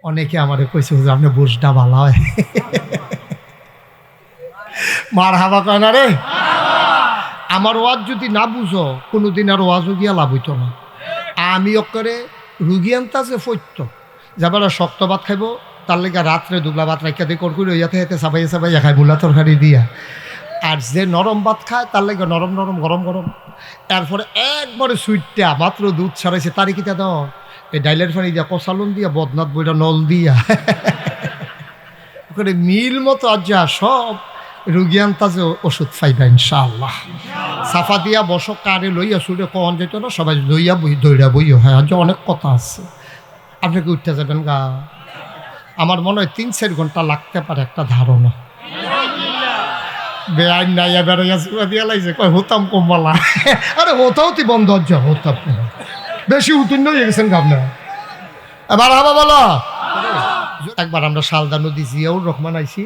অনেকে আমারে কইছে হুজুর আপনি বুঝটা ভালো হয়। মার হাবা কয় না রে। আমার ওয়াজ যদি না বুঝো কোনোদিন আর ওয়াজও গিয়া লাভ হইতো না। আমি অক্ষরে রুগী আনতাছে ফৈত্য যাবার শক্ত ভাত খাইব, তার লেগে রাত্রে দুগলা ভাত রাখা দিয়ে করকুড়ি ইয়াতে হেতে চাবাইয়া চাবাইয়া খাই মূলা তরকারি দিয়া। আর যে নরম ভাত খায় তার লেগে নরম নরম গরম গরম। এরপরে একবারে সুইটটা মাত্র দুধ ছাড়াইছে তারিখিটা দাও এই ডাইলের ফানি দিয়া কষালুন দিয়া বদনাথ বইটা নল দিয়া ওখানে মিল মতো আজ্জা সব রুগী আনতাছে ওষুধ পাইবা ইনশাআল্লাহ। সাফা দিয়া বসো কারে লইয়া শুনে কখন যেত না সবাই লইয়া বই দইরা বইও হয় আজ অনেক কথা আছে। আপনি কি উঠতে যাবেন গা? আমার মনে হয় 3-4 ঘন্টা লাগতে পারে একটা ধারণা। বেআইন নাইয়া বেড়াইয়া চুয়া দিয়া লাগছে কয় হতাম কমবালা। আরে হতাও তুই বন্ধ হচ্ছে হতাম বেশি উত্তীর্ণ হয়ে গেছেন গাবনা। এবার হাবা বলো। একবার আমরা শালদা নদী জিয়াউর রহমান আইছি,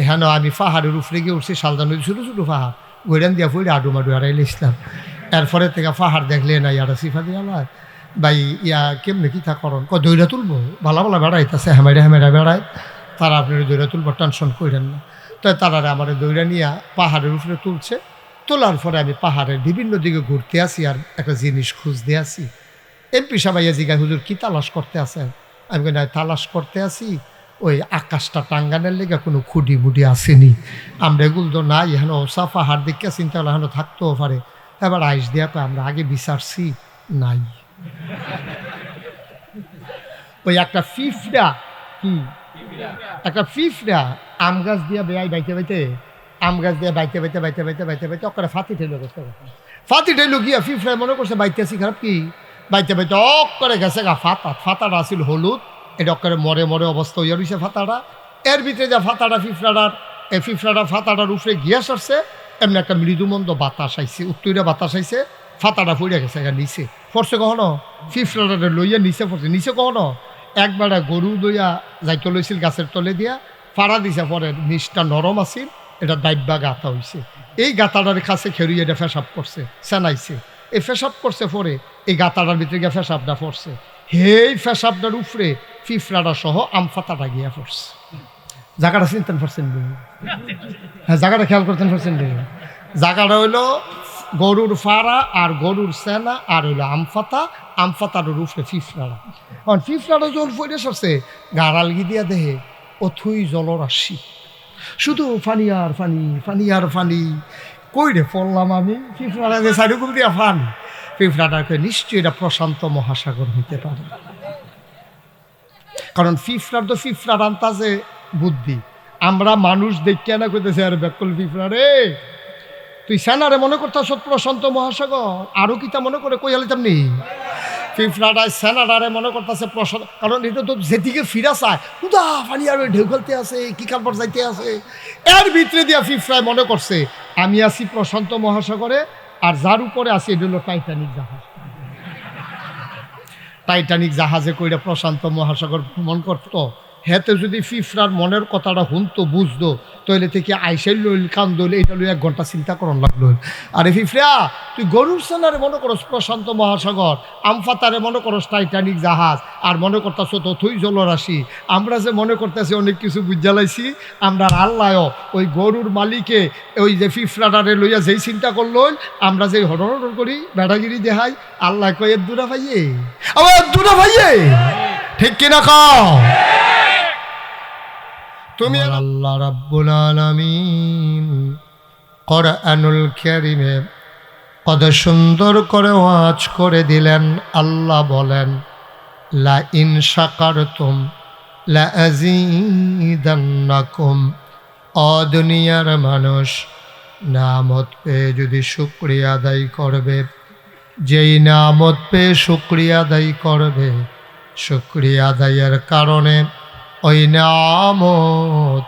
এখানে আমি পাহাড়ের উপরে গিয়ে উঠছি। শালদা নদী ছোটো ছোটো পাহাড় গৈরান দিয়া ফুড়ে আডু মাডু হারাইলে ইসলাম। এরপরে থেকে পাহাড় দেখলে না ইয়ারা সিফা দিয়া ভাই ইয়া কেমনে কি থা করন কয় দইরা তুলবো ভালো ভালো বেড়াইতেছে হেমেরা হেমেরা বেড়ায় তারা আপনার দইরা তুলবো টেনশন করেন না। তো তারা আমার দইরা নিয়ে পাহাড়ের উপরে তুলছে। তোলার পরে আমি পাহাড়ের বিভিন্ন দিকে ঘুরতে আসি আর একটা জিনিস খুঁজতে আসি। এমপি সাবাইয়া জিগায় হুজুর কি তালাশ করতে আসেন? আমি না তালাশ করতে আসি ওই আকাশটা টাঙ্গানের লেগে কোনো খুঁটি মুটি আসেনি। আমরা এগুলো তো নাই এখানে ওসা পাহাড় দেখে চিন্তা করলে এখানে থাকতেও পারে। এবার আইস দিয়া তো আমরা আগে বিচারছি নাই। ওই একটা ফিফড়া কি একটা ফিফড়া আম গাছ দিয়া বেয়াই বাইতে বাইতে আম গাছ দিয়ে বাইতে বাইতে বাইতে বাইতে বাইতে বাইতে অক্করে ফাতি ঠেলো গেছে। ফাতি ঠেলো গিয়া ফিফড়ায় মনে করছে বাইতে আসি খারাপ কি বাইতে বাইতে অক্করে গেছে গা ফাতাটা আসিল হলুদ। এটা অক্করে মরে মরে অবস্থা হইয়া রয়েছে ফাতাটা। এর ভিতরে যা ফাতাটা ফিফড়াটার এই ফিফড়াটা ফাতাটার উপরে গিয়া সারছে এমনি একটা মৃদুমন্দ বাতাস আইছে উত্তরে বাতাস আইছে ফাতাটা ফুড়ে গেছে নিচে পড়ছে কখনো ফিফড়াটা লইয়া নিচে পড়ছে নিচে কখনো একবারে গরু দইয়া যাইতে লইছিল গাছের তলে দিয়া ফাড়া দিছে। পরে নিচটা নরম আছিল এটা দাইব্বা গাঁথা হইছে। এই গাঁথাটার কাছে খেরুই এটা ফেসাব করছে চেনাইছে এই ফেসাব করছে পরে এই গাঁথাটার ভিতরে গিয়ে ফেসাবটা পড়ছে। হেই ফেসাবটার উপরে ফিফড়াটা সহ আম ফাতাটা গিয়া পড়ছে। জায়গাটা চিনতেন পারছেন? হ্যাঁ জায়গাটা খেয়াল করতেন পারছেন? জায়গাটা হইলো গরুর ফাড়া আর গরুর সেনা আর হইলো আমফাতা আমফাতার উপরে ফিফড়াটা। কারণ ফিফড়াটা যখন ফইরে সরছে গাড়াল গিদিয়া দেহে অথই জলরাশি শুধু ফানি আর ফানি ফানি আর ফানি কই রে পড়লাম আমি ফিফড়াটা যে সাইডুকুল দিয়া ফানি ফিফড়াটাকে নিশ্চয়ই এটা প্রশান্ত মহাসাগর হইতে পারে। কারণ ফিফড়ার তো ফিফড়ার আন্তাজে বুদ্ধি। আমরা মানুষ দেখিয়া না কইতেছে আর ব্যাকল ফিফড়া রে তুই সেনারে মনে করতাস প্রশান্ত মহাসাগর আরও কিতা মনে করে কই আলিতাম নি ফিফড়াটায় সেনাডারে মনে করতেছে প্রশান্ত। কারণ এটা তো যেদিকে ফিরা চায় উদা ফানি আর ঢেউ খেলতে আছে কি কারবার যাইতে আছে এর ভিতরে দিয়া ফিফড়ায় মনে করছে আমি আছি প্রশান্ত মহাসাগরে আর যার উপরে আছি এটা হলো টাইটানিক জাহাজ। টাইটানিক জাহাজে কইরা প্রশান্ত মহাসাগর ভ্রমণ করতো। হেতে যদি ফিফড়ার মনের কথাটা শুনতো বুঝতো তাহলে থেকে আইসাই লইল কান দইলে এটা লই 1 ঘন্টা চিন্তা করন লাগলো। আরে ফিফড়া তুই গরুর সেনারে মনে করস প্রশান্ত মহাসাগর আমফাতারে মনে করস টাইটানিক জাহাজ আর মনে করতেছ তথই জলরাশি। আমরা যে মনে করতেছি অনেক কিছু বুঝালাইছি আমরা আল্লাহ ওই গরুর মালিকে ওই যে ফিফড়াটারে লইয়া যেই চিন্তা করল আমরা যে হড় করি বেড়াগিরি দেখাই আল্লাহ কয় এর দূরা ভাইয়ে আবার দূরা ভাইয়ে ঠিক কিনা কাও তুমি আল্লাহ রাব্বুল আলামিন কোরআনুল কারীমে কত সুন্দর করে ওয়াজ করে দিলেন। আল্লাহ বলেন লা ইন শাকারতুম লা আযীদান্নাকুম। ও দুনিয়ার মানুষ নামত পেয়ে যদি শুকরিয়া আদায় করবে, যেই নামত পেয়ে শুকরিয়া আদায় করবে শুকরিয়া আদায়ের কারণে ওই নামত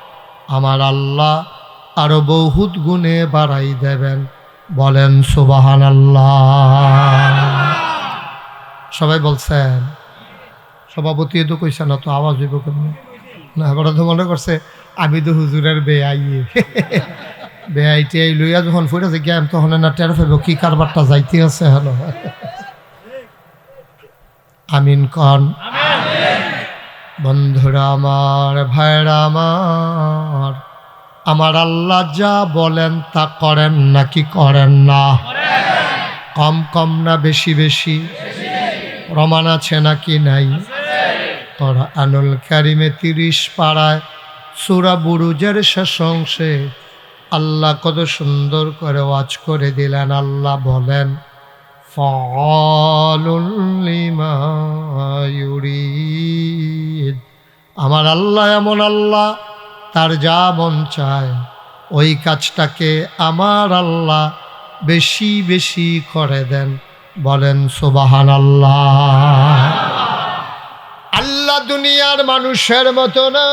আমার আল্লাহ আরো বহুত গুণে বাড়াই দেবেন। বলেন সুবহানাল্লাহ। সবাই বলছেন? সভাপতি তো কইছে না তো আওয়াজ হইব কেমন না? এবার তো মনে করছে আমি তো হুজুরের বেআইয়ে বেআইটি এই লইয়া যখন ফুটেছে জ্ঞান তখন না টের পাইব কি কারবারটা যাইতে আছে। হ্যালো আমিন কন। বন্ধুরা আমার, ভাইরা আমার, আমার আল্লাহ যা বলেন তা করেন নাকি করেন না? কম কম না বেশি বেশি? প্রমাণ আছে নাকি নাই? কোরআনুল কারিমে 30 পারায় সূরা বুরুজের শেষ অংশে আল্লাহ কত সুন্দর করে ওয়াজ করে দিলেন। আল্লাহ বলেন, ফাআলুল লিমা ইউরিদ। আমার আল্লাহ এমন আল্লাহ, তার যা মন চায় ওই কাজটাকে আমার আল্লাহ বেশি বেশি করে দেন। বলেন সুবহানাল্লাহ। আল্লাহ দুনিয়ার মানুষের মতো না।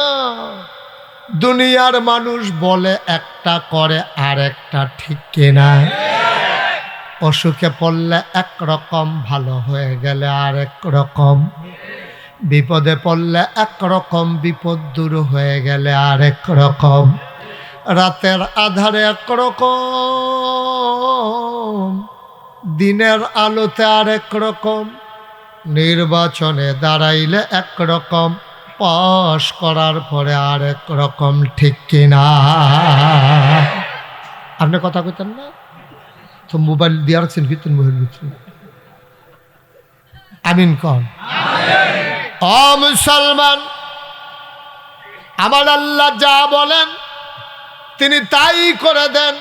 দুনিয়ার মানুষ বলে একটা, করে আর একটা, ঠিক কিনা? অসুখে পড়লে একরকম, ভালো হয়ে গেলে আর এক রকম, বিপদে পড়লে একরকম, বিপদ দূর হয়ে গেলে আর এক রকম, রাতের আধারে একরকম, দিনের আলোতে আর এক রকম, নির্বাচনে দাঁড়াইলে একরকম, পাশ করার পরে আর এক রকম, ঠিক কিনা? আপনি কথা কইতেন না তো? মোবাইল দিয়ে রাখছেন ভিতরে, মোবাইল ভিতরে। আমিন কন। ও মুসলমান, আমার আল্লাহ যা বলেন তিনি তাই করে দেন।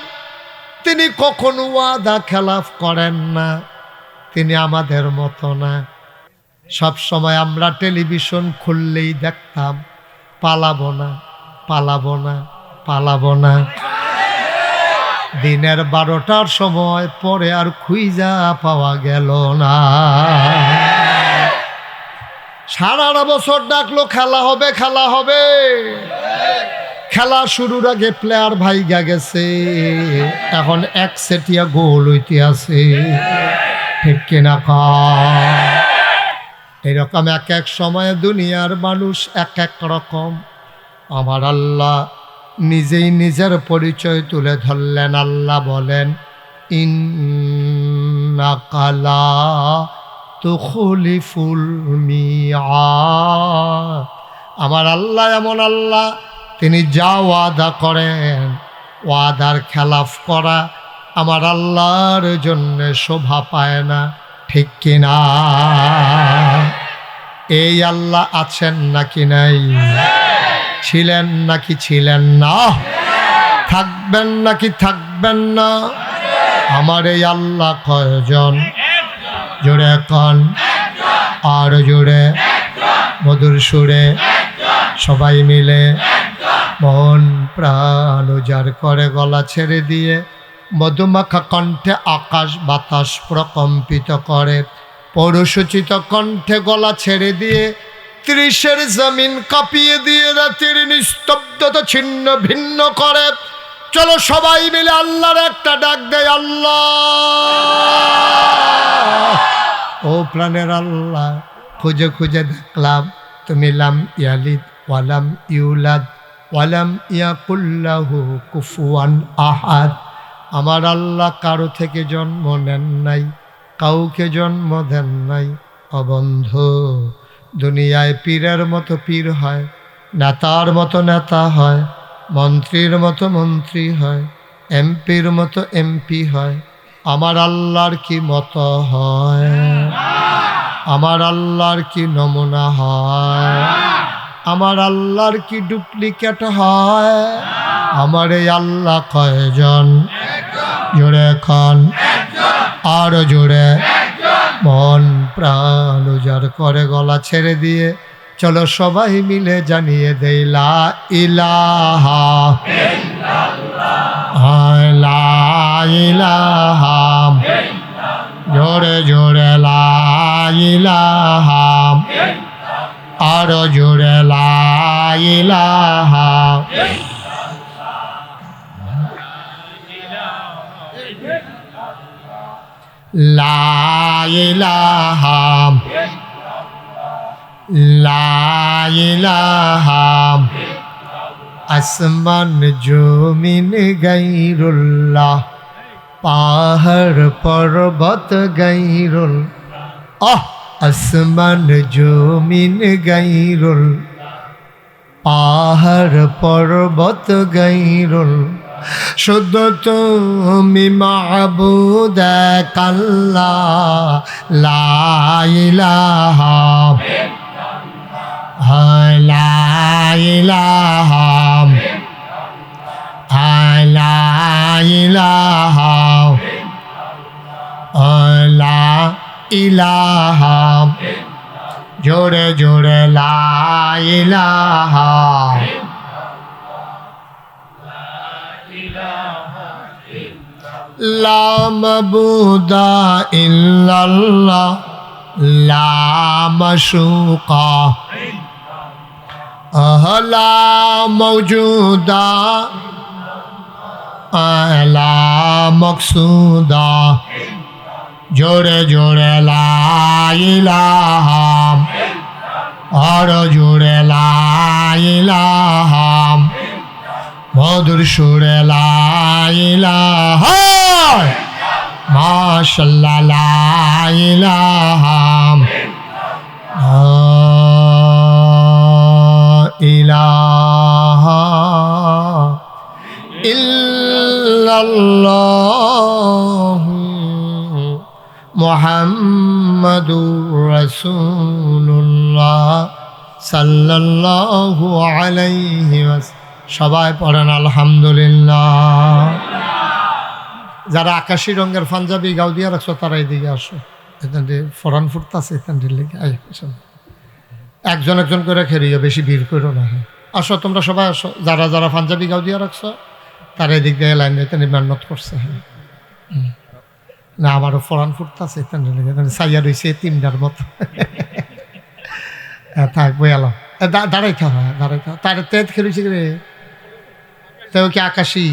তিনি কখনো ওয়াদা খেলাফ করেন না। তিনি আমাদের মতো না। সব সময় আমরা টেলিভিশন খুললেই দেখতাম, পালাবো না, পালাবো না, পালাবো না। দিনের 12টার সময় পরে আর খুঁজা পাওয়া গেল না। সারা বছর ডাকলো খেলা হবে, খেলা হবে। খেলা শুরুর আগে প্লেয়ার ভাইগা গেছে, এখন একচেটিয়া গোল হইতে আছে, ঠিক কিনা? এরকম এক এক সময়ে দুনিয়ার মানুষ এক এক রকম। আমার আল্লাহ নিজেই নিজের পরিচয় তুলে ধরলেন। আল্লাহ বলেন, ইন্নাকা লা তুখলিফুল মিআদ। আমার আল্লাহ এমন আল্লাহ, তিনি যা ওয়াদা করেন, ওয়াদার খেলাফ করা আমার আল্লাহর জন্য শোভা পায় না, ঠিক কিনা? এই আল্লাহ আছেন নাকি নাই? ছিলেন নাকি ছিলেন না? থাকবেন নাকি থাকবেন না? আমার এই আল্লাহ কয়জন? জোরে কন, আর জোরে, মধুর সুরে, সবাই মিলে মন প্রাণ উজাড় করে গলা ছেড়ে দিয়ে মধুমাখা কণ্ঠে আকাশ বাতাস প্রকম্পিত করে, পৌরসূচিত কণ্ঠে গলা ছেড়ে দিয়ে 30 জমিন কাঁপিয়ে দিয়ে রাতের নিস্তব্ধতা ছিন্ন ভিন্ন করে। চলো সবাই মিলে আল্লাহর একটা ডাক দেয়, আল্লাহ। ও প্রাণের আল্লাহ, খুঁজে খুঁজে দেখলাম তুমি লাম ইয়ালিদ ওয়ালাম ইউলাদ ওয়ালাম ইয়াকুল্লাহু কুফুয়ান আহাদ। আমার আল্লাহ কারো থেকে জন্ম নেন নাই, কাউকে জন্ম দেন নাই। অবন্ধু, দুনিয়ায় পীরের মতো পীর হয়, নেতার মতো নেতা হয়, মন্ত্রীর মতো মন্ত্রী হয়, এমপির মতো এমপি হয়। আমার আল্লাহর কি মতো হয়? আমার আল্লাহর কি নমুনা হয়? আমার আল্লাহর কি ডুপ্লিকেট হয়? আমার এই আল্লাহ কয়জন? জোরে খান, আরো জোরে, মন প্রাণ উজাড় করে গলা ছেড়ে দিয়ে চলো সবাই মিলে জানিয়ে দেই, লা ইলাহা ইল্লাল্লাহ, লা ইলাহা, জোরে জোরে লা ইলাহা, আরো জোরে লা ইলাহা। লা ইলাহা, লা ইলাহা, আসমান জমিন গায়রুল্লাহ, পাহাড় পর্বত গায়রুল, আসমান জমিন গায়রুল, পাহাড় পর্বত গাইরুল শুধু তুমি মাবুদ এক আল্লাহ লা ইলাহা লা ইলাহা লা ইলাহা লা ইলাহা জোরে জোরে লা ইলাহা লা মাবুদা ইল্লাল্লাহ লা মাশুকা লা মওজুদা লা মকসুদা জোরে জোরে লা ইলাহা আর জোরে লা ইলাহা মধুর সুরে লা ইলাহা মাশাআল্লাহ লা ইলাহা ইলাহা ইল্লাল্লাহ মুহাম্মাদুর রাসূলুল্লাহ সাল্লাল্লাহু আলাইহি ওয়াসাল্লাম। সবাই পড়েন আলহামদুলিল্লাহ। যারা আকাশি রঙের পাঞ্জাবি গাউদিয়া রাখছো তারা এদিকে আসো, এখান থেকে ফরান ফুটতাছে এখান থেকে লেগে একজন একজন করে খেলিয়ে, বেশি ভিড় করো না। আসো তোমরা সবাই আসো, যারা যারা পাঞ্জাবি গাউদিয়া রাখছো তারা এদিক দিয়ে লাইন দিতে মেহনত করছে। হ্যাঁ না আমারও ফরান ফুটতাছে এখান থেকে সাইয়া রয়েছে তিনটার মতো। থাক বইয়ালো দাঁড়াই থাক, দাঁড়াই থাক। তার তেজ খেলেছি রে তেও কি আকাশি?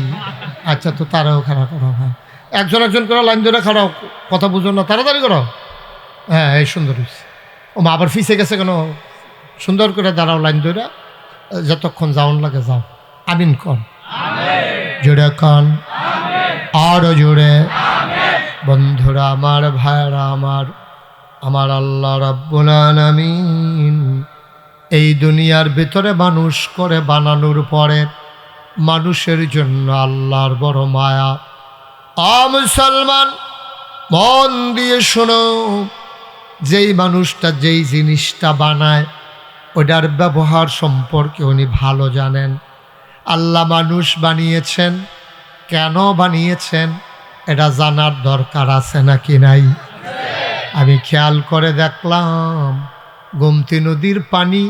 আচ্ছা তো তারাও খারাপ করো। হ্যাঁ একজন একজন করে লাইন ধরে খারাও, কথা বুঝো না, তাড়াতাড়ি করো। হ্যাঁ এই সুন্দর হয়েছে। ও মা আবার ফিসে গেছে কেন? সুন্দর করে দাঁড়াও লাইন ধরে, যতক্ষণ যাওন লাগে যাও। আমিন কন, জোরে কন, আরো জোরে। বন্ধুরা আমার, ভাইরা আমার, আমার আল্লাহ রাব্বুল আলামিন এই দুনিয়ার ভিতরে মানুষ করে বানানোর পরে মানুষের জন্য আল্লাহর বড় মায়া। মুসলমান মন দিয়ে শোনো, যেই মানুষটা যেই জিনিসটা বানায় ওটার ব্যবহার সম্পর্কে উনি ভালো জানেন। আল্লাহ মানুষ বানিয়েছেন, কেন বানিয়েছেন এটা জানার দরকার আছে নাকি নাই? আমি খেয়াল করে দেখলাম গোমতী নদীর পানি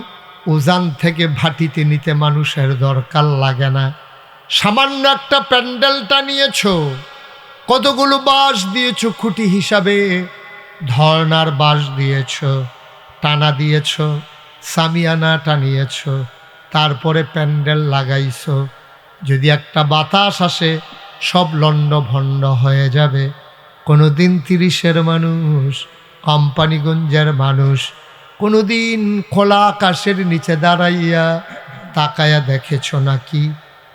উজান থেকে ভাটিতে নিতে মানুষের দরকার লাগে না। সামান্য একটা প্যান্ডেলটা নিয়েছ, কতগুলো বাঁশ দিয়েছ খুঁটি হিসাবে, ধর্নার বাঁশ দিয়েছ, টানা দিয়েছ, সামিয়ানা টানিয়েছ, তারপরে প্যান্ডেল লাগাইছ। যদি একটা বাতাস আসে সব লন্ড ভণ্ড হয়ে যাবে। কোনোদিন 30-এর মানুষ, কোম্পানিগঞ্জের মানুষ কোনোদিন খোলা আকাশের নিচে দাঁড়াইয়া তাকায়া দেখেছ নাকি?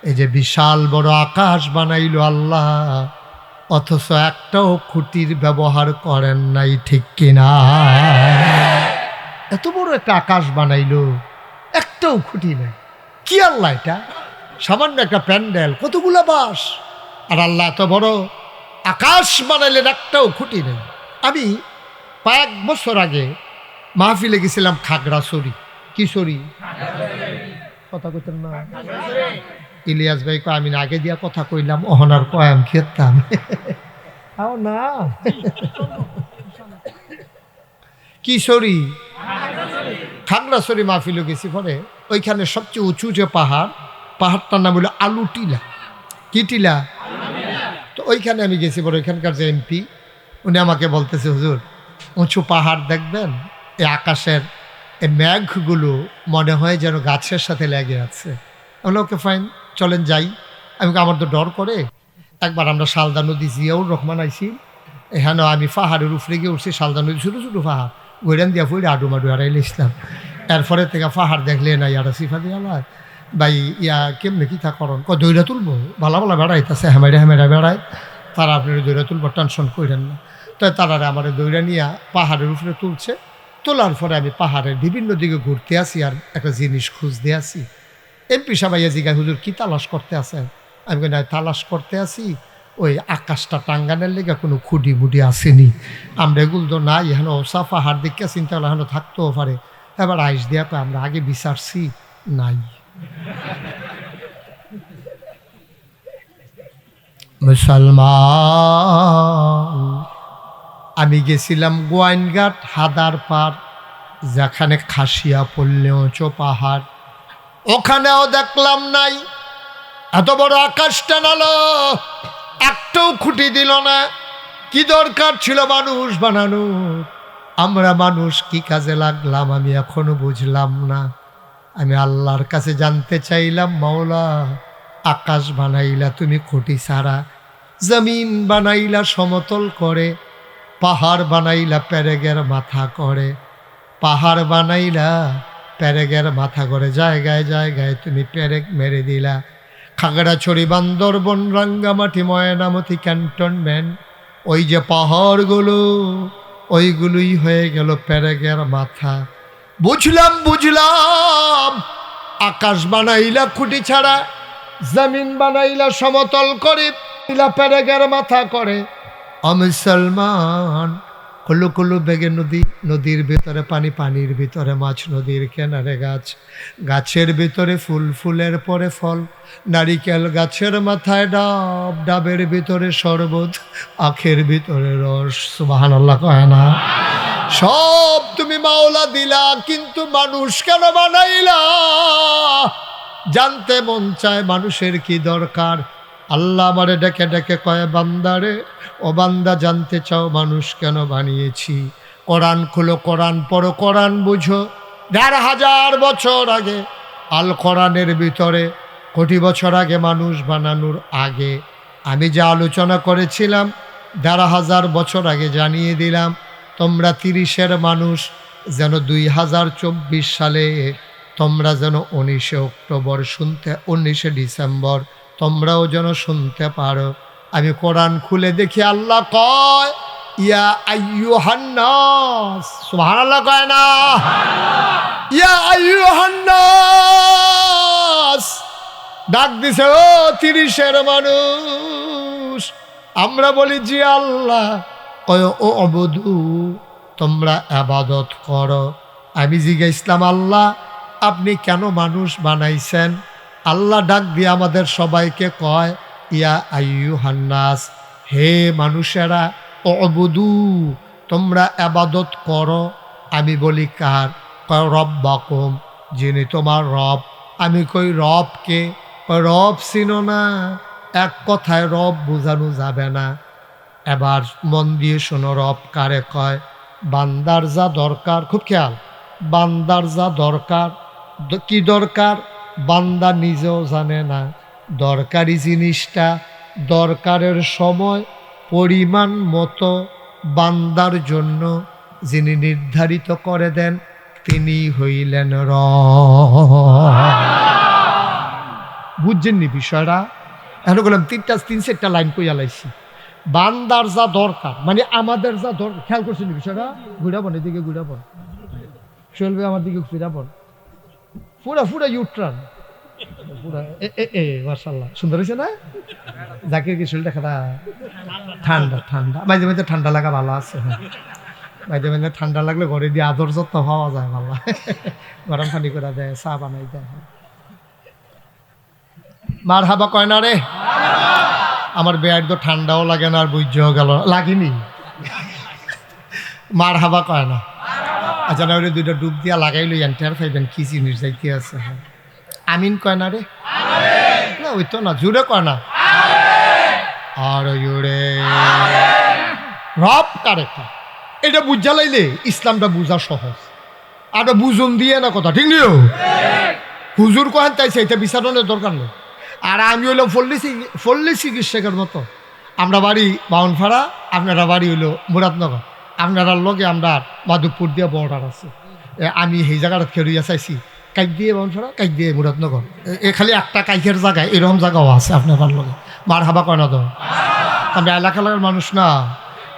এই যে বিশাল বড় আকাশ বানাইল আল্লাহ, অথচ একটাও খুঁটির ব্যবহার করেন নাই, ঠিক কিনা? এত বড় একটা আকাশ বানাইল, একটাও খুঁটি নাই। কি আল্লাহ এটা? সামান্য একটা প্যান্ডেল, কতগুলা বাঁশ, আর আল্লাহ এত বড় আকাশ বানাইলেন, একটাও খুঁটি নেই। আমি কয়েক বছর আগে মাহফিলে গেছিলাম খাগড়াছড়ি। কি সরি কথা কইতেন না? ইলিয়াস ভাই কয় আমি আগে দিয়া কথা কইলাম, অহনার কয় আমি খেতাম না। কি সরি? খাগড়াছড়ি মাহফিলে গেছি। পরে ওইখানে সবচেয়ে উঁচু যে পাহাড়টার নাম হলো আলু টিলা। কি টিলা? তো ওইখানে আমি গেছি। পরে ওইখানকার যে এমপি উনি আমাকে বলতেছে, হুজুর উঁচু পাহাড় দেখবেন, এই আকাশের এই মেঘগুলো মনে হয় যেন গাছের সাথে লেগে আছে। বলে ওকে ফাইন, চলেন যাই। আমি আমার তো ডর করে। একবার আমরা শালদা নদী জিয়াউর রহমান আইছি, এখানে আমি পাহাড়ের উপরে গিয়ে উঠছি। শালদা নদী ছোটো ছোটো পাহাড়, গৈরান দিয়া ফুড়ে আডুমাডু হারাইলে ইসলাম। এরপরে থেকে পাহাড় দেখলে না ইয়ারা সিফা দিয়া ভাই ইয়া কেমনে কি তা করন, দৈরা তুলবো, ভালো ভালো বেড়াইতেছে, হেমেরা বেড়ায়, তারা আপনার দৈরা তুলবো, টেনশন করেন না। তো তারা আমার দৈরা নিয়ে পাহাড়ের উপরে তুলছে। তোলার পরে আমি পাহাড়ের বিভিন্ন দিকে ঘুরতে আসি আর একটা জিনিস খুঁজতে আসি। এমপি সাহেব জিগায়, হুজুর কি তালাশ করতে আছেন? আমি কই না, তালাশ করতে আছি ওই আকাশটা টাঙ্গানের লেগে কোনো খুঁটি মুটি আসেনি। আমরা এগুলো তো নাই, এখানে ওসা পাহাড় দেখে চিন্তা করলে এখানে থাকতেও পারে। এবার আইস দিয়া কয় আমরা আগে বিচারছি, নাই। মুসলমান, আমি গেছিলাম গোয়াইনঘাট হাদার পার, যেখানে খাসিয়া পড়লে উঁচু পাহাড়, ওখানেও দেখলাম নাই। এত বড় আকাশ টানালো, একটাও খুঁটি দিল না। কি দরকার ছিল মানুষ বানানোর? আমরা মানুষ কি কাজে লাগলাম আমি এখনো বুঝলাম না। আমি আল্লাহর কাছে জানতে চাইলাম, মাওলা আকাশ বানাইলা তুমি খুঁটি ছাড়া, জমিন বানাইলা সমতল করে, পাহাড় বানাইলা পেরেগের মাথা করে, পাহাড় বানাইলা পেরেগের মাথা করে, জায়গায় জায়গায় তুমি পেরেক মেরে দিলা। খাগড়াছড়ি, বান্দরবন, রাঙ্গামাটি, ময়নামতি, ক্যান্টনমেন্ট, ওই যে পাহাড়গুলো ওইগুলোই হয়ে গেল পেরেগের মাথা। বুঝলাম আকাশ বানাইলা খুঁটি ছাড়া, জমিন বানাইলা সমতল করে, পেরেগের মাথা করে। মুসলমান, কুলু কুলু বেগে নদী, নদীর ভিতরে পানি, পানির ভিতরে মাছ, নদীর কিনারে গাছ, গাছের ভিতরে ফুল, ফুলের পরে ফল, নারিকেল গাছের মাথায় ডাব, ডাবের ভিতরে শরবত, আখের ভিতরে রস। সুবহানাল্লাহ কয় না? সব তুমি মাওলা দিলা, কিন্তু মানুষ কেন বানাইলা? জানতে মন চায় মানুষের কি দরকার। আল্লাহ আমারে ডেকে ডেকে কয়, বান্দারে, ও বান্দা জানতে চাও মানুষ কেন বানিয়েছি? কোরআন খুলো, কোরআন পড়ো, কোরআন বুঝো। ১,৫০০ বছর আগে আল কোরআনের ভিতরে, কোটি বছর আগে মানুষ বানানোর আগে আমি যে আলোচনা করেছিলাম ১,৫০০ বছর আগে জানিয়ে দিলাম। তোমরা ৩০-এর মানুষ যেন ২০২৪ সালে তোমরা যেন ১৯শে অক্টোবর শুনতে, ১৯শে ডিসেম্বর তোমরাও যেন শুনতে পারো। আমি কোরআন খুলে দেখি আল্লাহ কয়, ইয়া আইয়ুহান নাস। সুবহানাল্লাহ কয় না? ইয়া আইয়ুহান নাস ডাক দিছে, ও ৩০-এর মানুষ। আমরা বলি জি আল্লাহ। কয়, ও অবধু তোমরা ইবাদত করো। আমি জিজ্ঞাসলাম, আল্লাহ আপনি কেন মানুষ বানাইছেন? আল্লাহ ডাক দিয়ে আমাদের সবাইকে কয়, ইয়া আইয়ুহান নাস, হে মানুষেরা, উবুদু তোমরা ইবাদত করো। আমি বলি কার? কয় রব্বাকুম, যিনি তোমার রব। আমি কই রব কে? কয় রব চিনো না? এক কথায় রব বোঝানো যাবে না। এবার মন দিয়ে শোনো, রব কারে কয়? বান্দার যা দরকার, খুব খেয়াল, বান্দার যা দরকার। কি দরকার? বান্দা নিজেও জানে না। দরকারি জিনিসটা দরকারের সময় পরিমাণ মতো বান্দার জন্য যিনি নির্ধারিত করে দেন তিনি হইলেন রব। বুঝছেননি বিষয়টা? এখন বললাম ৩-৪টা লাইন কইয়া লাইছি। বান্দার যা দরকার মানে আমাদের যা দরকার, খেয়াল করছেন বিষয়টা? ঘুরাবন, এদিকে ঘুরাবন, চলবে আমার দিকে ফিরাবন, পুরা পুরা ইউট্রান পুরা। মাশাআল্লাহ, সুন্দর হয়েছে না? জাকির কি শরীরটা খারাপ? ঠান্ডা ঠান্ডা, মাঝে মাঝে ঠান্ডা লাগা ভালো আছে। মাঝে মাঝে ঠান্ডা লাগলে ঘরে দিয়ে আদর যত্ন পাওয়া যায় ভালো, গরম পানি করে দেয়, চা বানাই দেয়। মার হাবা কয় না রে? আমার বেয়ার তো ঠান্ডাও লাগে না আর বুঝেও গেল লাগেনি। মার হাবা কয় না? আচ্ছা না, ওই দুইটা ডুব দিয়া লাগাইল, এন্টার ফাইবেন কি জিনিস যাইতে আছে। হ্যাঁ, আমিন কয় না রে? না ওই তো না, জুড়ে কয় না? আর জুড়ে রব কারে কয়? এটা বুঝা লাইলে ইসলামটা বুঝা সহজ। আর বুঝুন দিয়ে না কথা, ঠিক নিও। হুজুর কহেন তাইছে, এটা বিচারণের দরকার নেই। আর আমি হইলাম ফল্লি চিকিৎসকের মতো। আমরা বাড়ি বাউনপাড়া, আপনারা বাড়ি হইল মুরাদনগর, আপনারা লগে আমরা মাধবপুর দিয়ে বর্ডার আছে। আমি সেই জায়গাটা খেয়ে চাইছি, কাইক দিয়ে বাউনপাড়া, কাইক দিয়ে মুরাদনগর, এ খালি একটা কাইকের জায়গায় এরকম জায়গাও আছে আপনার লগে। মার হাবা কয় না তো? আমরা এলাকার মানুষ না।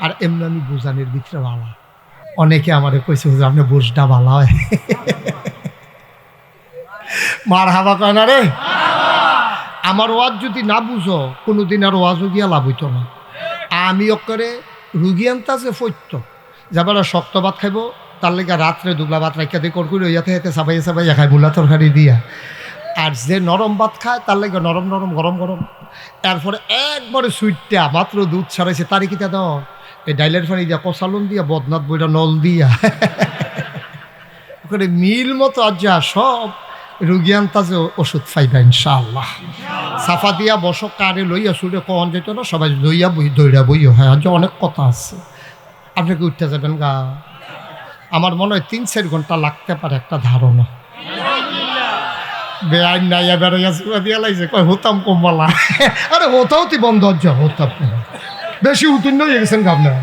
আর এমনি আমি বুঝানির ভিতরে ভালা। অনেকে আমাদের কইছে হুজুর আপনি বুঝটা ভালো হয়। মার হাবা কয় না রে। আমার ওয়াজ যদি না বুঝো কোনোদিন আর ওয়াজও গিয়া লাভ হইতো না। আমি করে রুগী আনতাছে ফৈত্য যাবার শক্ত ভাত খাইব, তার লেগে রাত্রে দুবলা ভাত রাখা দিয়ে করকুরি ইয়াতে হেতে চাবাইয়া চাবাইয়া খাই মূলা তরকারি দিয়া। আর যে নরম ভাত খায় তার লেগে নরম নরম গরম গরম। এরপরে একবারে সুইটটা মাত্র দুধ ছাড়াইছে তারই কিতা দাও এই ডাইলের পানি দিয়া কষালুন দিয়া বদনাথ বইটা নল দিয়া ওখানে মিল মতো আজ যা সব রুগী আনতাছে ওষুধ পাইবা ইনশাআল্লাহ। সাফা দিয়া বসক কারে লইয়া সুরে কন যেত না, সবাই লইয়া বই দইরা বইও হয়। আজ অনেক কথা আছে, আপনি কি উঠতে যাবেন গা? আমার মনে হয় 3-4 ঘন্টা লাগতে পারে একটা ধারণা। বেআইন নাইয়া বেড়াইয়া চুয়া দিয়া লাগছে কয় হতাম কমবালা। আরে হতাও তুই বন্ধ হচ্ছে হতাম বেশি উত্তীর্ণ হয়ে গেছেন গাবনা।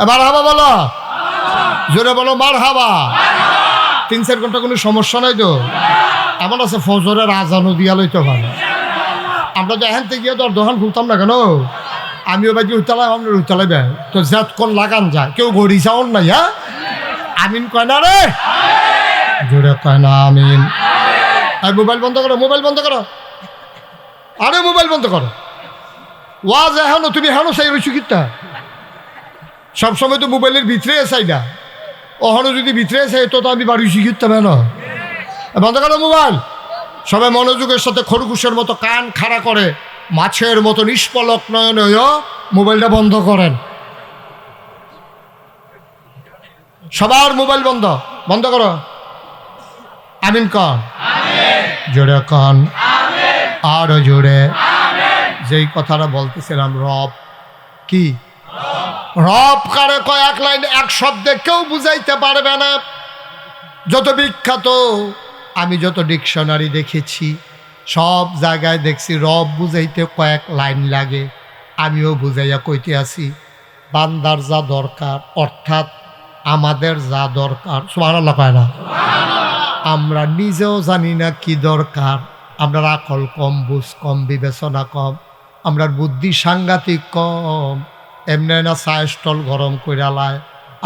মার হাবা বলো, জোরে বলো মার হাবা। 3-4 ঘন্টা কোনো সমস্যা নাই তো। এমন আছে ফজরের আজানও দিয়া লইতে পারে। আমরা তো এখান থেকে গিয়ে তো আর দোকান খুলতাম না কেন? আমিও বাকি উঠতালাই আপনার উঠতালাইবে তো যাত কোন লাগান যায় কেউ ঘড়ি চাউন নাই। হ্যাঁ আমিন কয় না রে, জোরে কয় না আমিন। আর মোবাইল বন্ধ করো, মোবাইল বন্ধ করো, আরে মোবাইল বন্ধ করো। ওয়াজ এখনো তুমি এখনো চাই রয়েছি কিতা সবসময় তো মোবাইলের ভিতরে চাই না। ওখানে যদি ভিতরে চাই তো আমি বাড়ি শিখিতাম কেন? বন্ধ করো মোবাইল। সবাই মনোযোগের সাথে খরগোশের মতো কান খাড়া করে মাছের মতো নিষ্পলক নয়নে মোবাইলটা বন্ধ করেন। সবার মোবাইল বন্ধ, বন্ধ করো। আমিন কন, জোরে কন, আরো জোরে। যেই কথাটা বলতেছিলাম রব কি, রব কারে কয় এক লাইন এক শব্দে কেউ বুঝাইতে পারবে না। যত বিখ্যাত আমি যত ডিকশনারি দেখেছি সব জায়গায় দেখছি রব বুঝাইতে কয়েক লাইন লাগে। আমিও বুঝাইয়া কইতে আছি বান্দার যা দরকার অর্থাৎ আমাদের যা দরকার, সুবহানাল্লাহ কয় না? আমরা নিজেও জানি না কি দরকার। আমরা আকল কম, বুঝ কম, বিবেচনা কম, আমরার বুদ্ধি সাংঘাতিক কম। এমনি না চায় স্টল গরম করে আলায়,